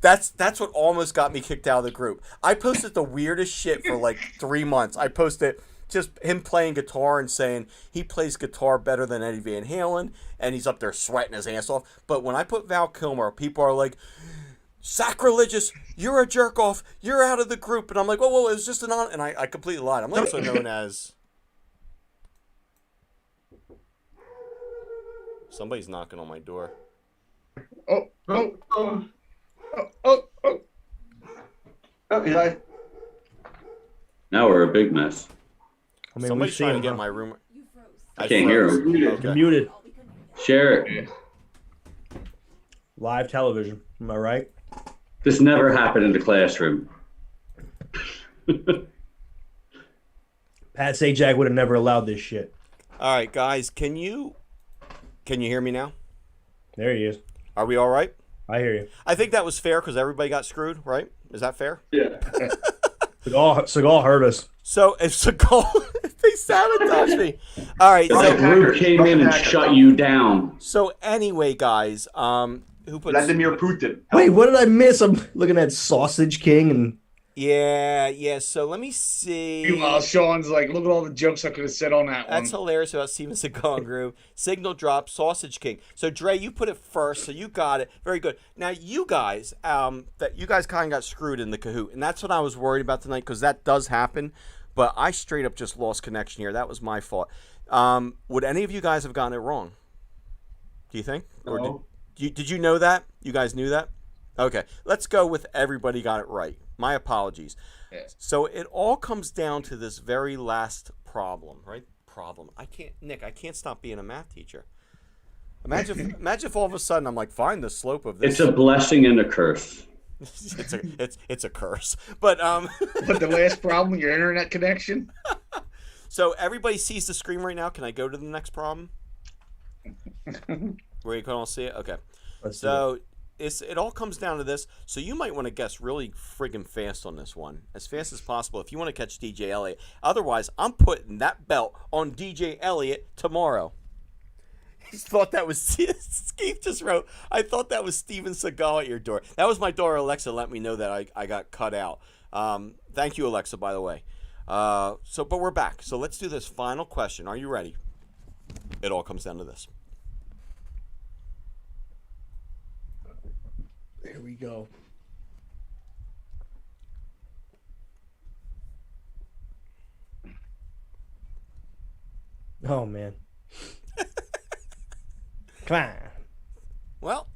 that's what almost got me kicked out of the group. I posted the weirdest shit for like 3 months. I posted just him playing guitar and saying he plays guitar better than Eddie Van Halen, and he's up there sweating his ass off. But when I put Val Kilmer, people are like, sacrilegious, you're a jerk off, you're out of the group. And I'm like, whoa, it was just an honor. And I completely lied. I'm also known as... Somebody's knocking on my door. Oh, yeah. Now we're a big mess. I mean, Somebody's trying to get in my room. I can't hear him. Okay. Muted. Share it. Live television. Am I right? This never happened in the classroom. Pat Sajak would have never allowed this shit. All right, guys, can you hear me now? There he is. Are we all right? I hear you. I think that was fair because everybody got screwed, right? Is that fair? Yeah. Seagal hurt us. So if Seagal, they sabotaged me. All right. The So, group came in and shut you down. so anyway, guys, who put? Vladimir Putin. Wait, what did I miss? I'm looking at Sausage King and Yeah. So let me see. meanwhile, Sean's like, look at all the jokes I could have said on that one. That's hilarious about Steven Seagal and Groove. Signal drop, Sausage King. So Dre, you put it first, so you got it. Very good. Now you guys, that you guys kind of got screwed in the Kahoot, and that's what I was worried about tonight because that does happen. But I straight up just lost connection here. That was my fault. Would any of you guys have gotten it wrong? Do you think? Or No. did you know that? You guys knew that? Okay. Let's go with everybody got it right. My apologies. Yeah. So it all comes down to this very last problem, right? I can't stop being a math teacher. Imagine if all of a sudden I'm like, find the slope of this. It's a blessing and a curse. it's a curse. But But the last problem, your internet connection. So everybody sees the screen right now. Can I go to the next problem? Where you can all see it? Okay. So it all comes down to this. So you might want to guess really friggin' fast on this one. As fast as possible if you want to catch DJ Elliott. Otherwise, I'm putting that belt on DJ Elliott tomorrow. He thought that was Keith just wrote, I thought that was Steven Seagal at your door. That was my daughter Alexa let me know that I got cut out. Thank you, Alexa, by the way. But we're back. So let's do this final question. Are you ready? It all comes down to this. Here we go. Oh, man. Come on. Well,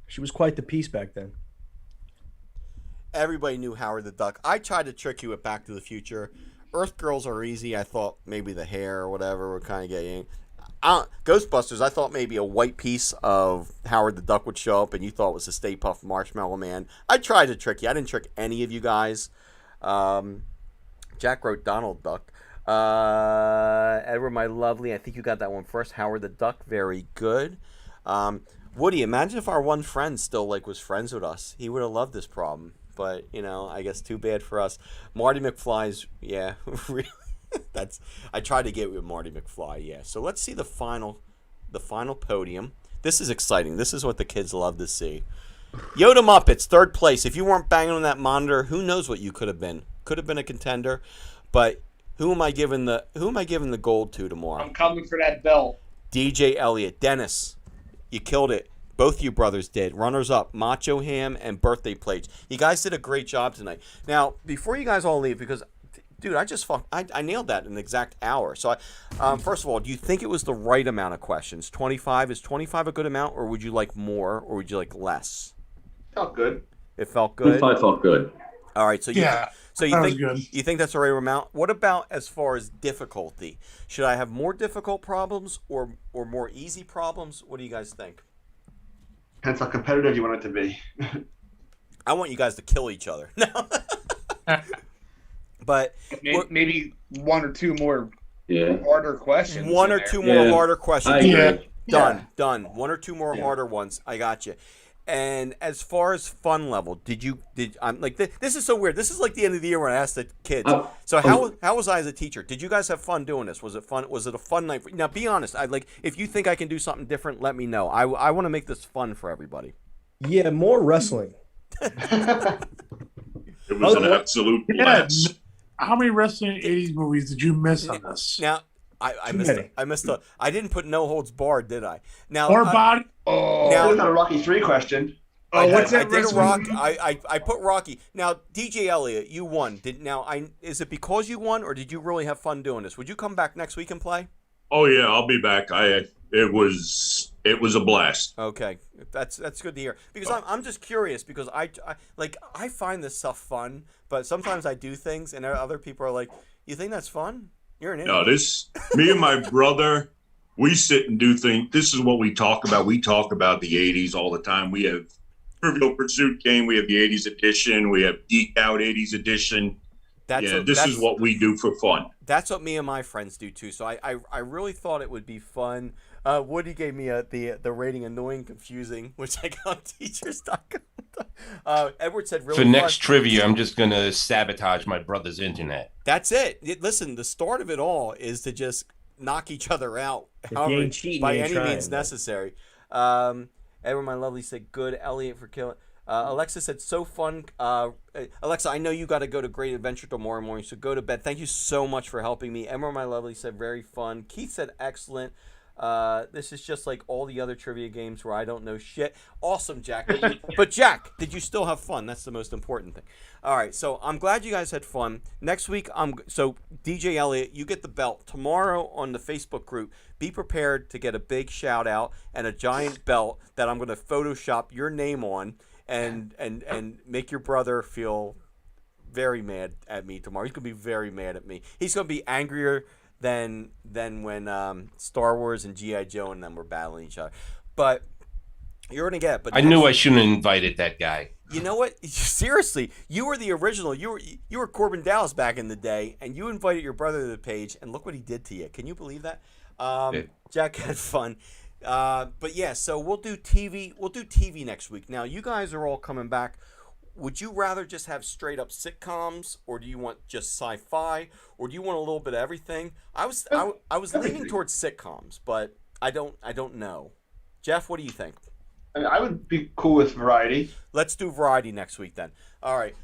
she was quite the piece back then. everybody knew Howard the Duck. I tried to trick you with Back to the Future. Earth Girls are easy. I thought maybe the hair or whatever would kind of get you. Ghostbusters, I thought maybe a white piece of Howard the Duck would show up, and you thought it was the Stay Puft Marshmallow Man. I tried to trick you. I didn't trick any of you guys. Jack wrote Donald Duck. Edward, my lovely, I think you got that one first. Howard the Duck, very good. Woody, imagine if our one friend still was friends with us. He would have loved this problem. But, I guess too bad for us. Marty McFly's, yeah, really. I tried to get with Marty McFly, yeah. So let's see the final podium. This is exciting. This is what the kids love to see. Yoda Muppets, third place. If you weren't banging on that monitor, who knows what you could have been? Could have been a contender, but who am I giving the gold to tomorrow? I'm coming for that belt. DJ Elliott, Dennis, you killed it. Both you brothers did. Runners up, Macho Ham and Birthday Plates. You guys did a great job tonight. Now, before you guys all leave, because dude, I nailed that in an exact hour. So, first of all, do you think it was the right amount of questions? 25? Is 25 a good amount, or would you like more, or would you like less? Felt good. It felt good? 25 felt good. All right, so you you think that's the right amount? What about as far as difficulty? Should I have more difficult problems or more easy problems? What do you guys think? Depends how competitive you want it to be. I want you guys to kill each other. No. But maybe one or two more Yeah. harder questions. One or two more harder questions. I agree. Done. Done. One or two more harder ones. I got you. And as far as fun level, I'm like this is so weird. This is like the end of the year when I asked the kids. So how was I as a teacher? Did you guys have fun doing this? Was it fun? Was it a fun night? Now be honest. If you think I can do something different, let me know. I want to make this fun for everybody. Yeah, more wrestling. It was an absolute blast. How many wrestling 80s movies did you miss on this? Now I missed I didn't put No Holds Barred, did I? Now Or body? Now, not a Rocky 3 question. What's that? I did a Rock. I put Rocky. Now DJ Elliott, you won. Is it because you won, or did you really have fun doing this? Would you come back next week and play? Oh yeah, I'll be back. It was a blast. Okay, that's good to hear, because I'm just curious, because I find this stuff fun, but sometimes I do things and other people are like, "You think that's fun? You're an idiot." No, me and my brother, we sit and do things. This is what we talk about. We talk about the 80s all the time. We have Trivial Pursuit game. We have the 80s edition. We have Geek Out 80s edition. This is what we do for fun. That's what me and my friends do too. So I really thought it would be fun. Woody gave me the rating annoying, confusing, which I got on teachers.com. Edward said really for next fun. trivia, I'm just going to sabotage my brother's internet. That's it. Listen, the start of it all is to just knock each other out by any means necessary. Edward, my lovely, said good. Elliot for killing. Alexa said, so fun. Alexa, I know you got to go to Great Adventure tomorrow morning, so go to bed. Thank you so much for helping me. Emma, my lovely, said very fun. Keith said excellent. This is just like all the other trivia games where I don't know shit. Awesome, Jack. But Jack, did you still have fun? That's the most important thing. All right, so I'm glad you guys had fun. Next week, so DJ Elliott, you get the belt tomorrow on the Facebook group. Be prepared to get a big shout out and a giant belt that I'm going to Photoshop your name on and make your brother feel very mad at me tomorrow. He's going to be very mad at me. He's going to be angrier than when Star Wars and G.I. Joe and them were battling each other. But you're going to get it. But I knew I shouldn't have invited that guy. You know what? Seriously, you were the original. You were Corbin Dallas back in the day, and you invited your brother to the page, and look what he did to you. Can you believe that? Yeah. Jack had fun. But yeah, so we'll do TV. We'll do TV next week. Now, you guys are all coming back. Would you rather just have straight up sitcoms, or do you want just sci-fi, or do you want a little bit of everything? I was leaning towards sitcoms, but I don't know. Jeff, what do you think? I would be cool with variety. Let's do variety next week then. All right.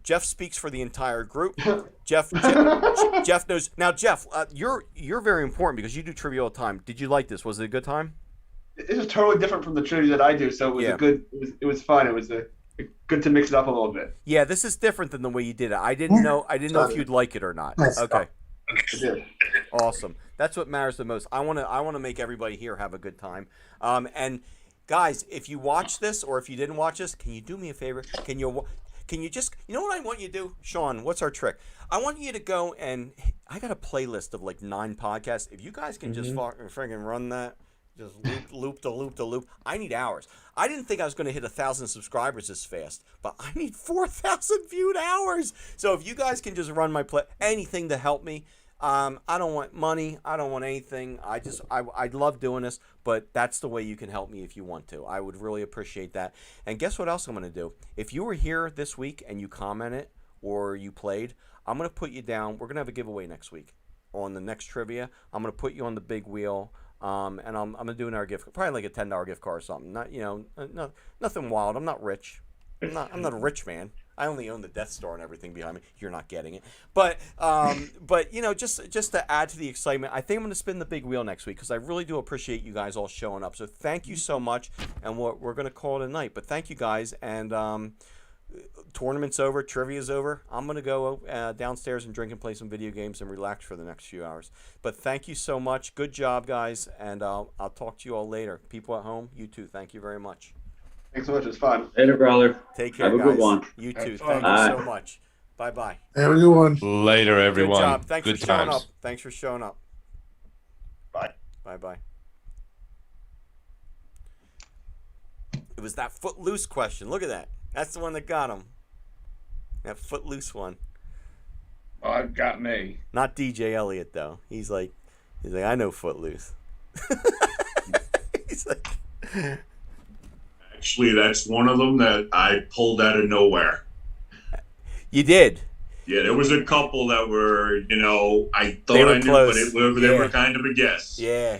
Jeff speaks for the entire group. Jeff knows. Now, Jeff, you're very important because you do trivia all the time. Did you like this? Was it a good time? It was totally different from the trivia that I do, so it was a good. It was fun. It was good to mix it up a little bit. Yeah, this is different than the way you did it. I didn't know if you'd like it or not. Okay. I did. Awesome. That's what matters the most. I want to make everybody here have a good time. And guys, if you watch this or if you didn't watch this, can you do me a favor? Can you just, you know what I want you to do? Sean, what's our trick? I want you to go and, I got a playlist of like 9 podcasts. If you guys can just friggin' run that, just loop. I need hours. I didn't think I was going to hit 1,000 subscribers this fast, but I need 4,000 viewed hours. So if you guys can just run my anything to help me. I don't want money. I don't want anything. I love doing this, but that's the way you can help me if you want to. I would really appreciate that. And guess what else I'm going to do? If you were here this week and you commented or you played, I'm going to put you down. We're going to have a giveaway next week on the next trivia. I'm going to put you on the big wheel. And I'm going to do another gift, probably like a $10 gift card or something. Not, nothing wild. I'm not rich. I'm not a rich man. I only own the Death Star and everything behind me. You're not getting it, but just to add to the excitement, I think I'm going to spin the big wheel next week because I really do appreciate you guys all showing up. So thank you so much, and we're going to call it a night. But thank you guys, and tournament's over, trivia's over. I'm going to go downstairs and drink and play some video games and relax for the next few hours. But thank you so much. Good job, guys, and I'll talk to you all later. People at home, you too. Thank you very much. Thanks so much. It was fun. Later, brother. Take care, Have a guys. good one. You too. Thank you so much. Bye-bye. Have a good one. Later, everyone. Good job. Thanks Good for showing times. up. Thanks for showing up. Bye. Bye-bye. It was that footloose question. Look at that. That's the one that got him. That footloose one. Oh, it got me. Not DJ Elliott though. He's like, I know footloose. He's like. Actually, that's one of them that I pulled out of nowhere. You did. Yeah, there was a couple that were, I thought They were I knew, close. but they were kind of a guess. Yeah.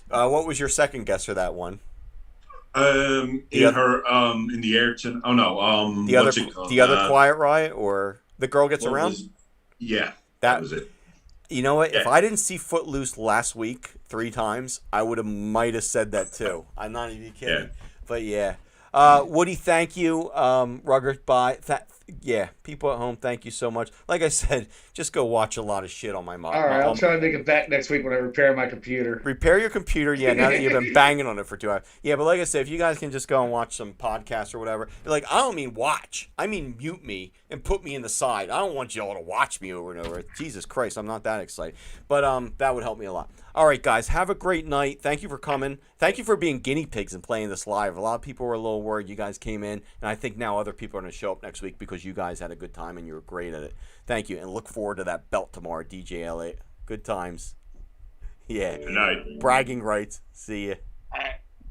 What was your second guess for that one? In the Ayrton. Oh no. The other Quiet Riot or The Girl Gets Around? That was it. You know what? Yeah. If I didn't see Footloose last week 3 times, I might have said that too. I'm not even kidding. Yeah. But yeah. Woody, thank you. Ruggers, bye. People at home, thank you so much. Like I said, just go watch a lot of shit on my mom. All right, I'll try to make it back next week when I repair my computer. Repair your computer, yeah, now that you've been banging on it for 2 hours. Yeah, but like I said, if you guys can just go and watch some podcasts or whatever, like, I don't mean watch. I mean mute me and put me in the side. I don't want you all to watch me over and over. Jesus Christ, I'm not that excited. But that would help me a lot. All right, guys, have a great night. Thank you for coming. Thank you for being guinea pigs and playing this live. A lot of people were a little worried you guys came in, and I think now other people are going to show up next week because you guys had a good time and you were great at it. Thank you, and look forward to that belt tomorrow, DJ Elliott. Good times. Yeah. Good night. Bragging rights. See ya. All right.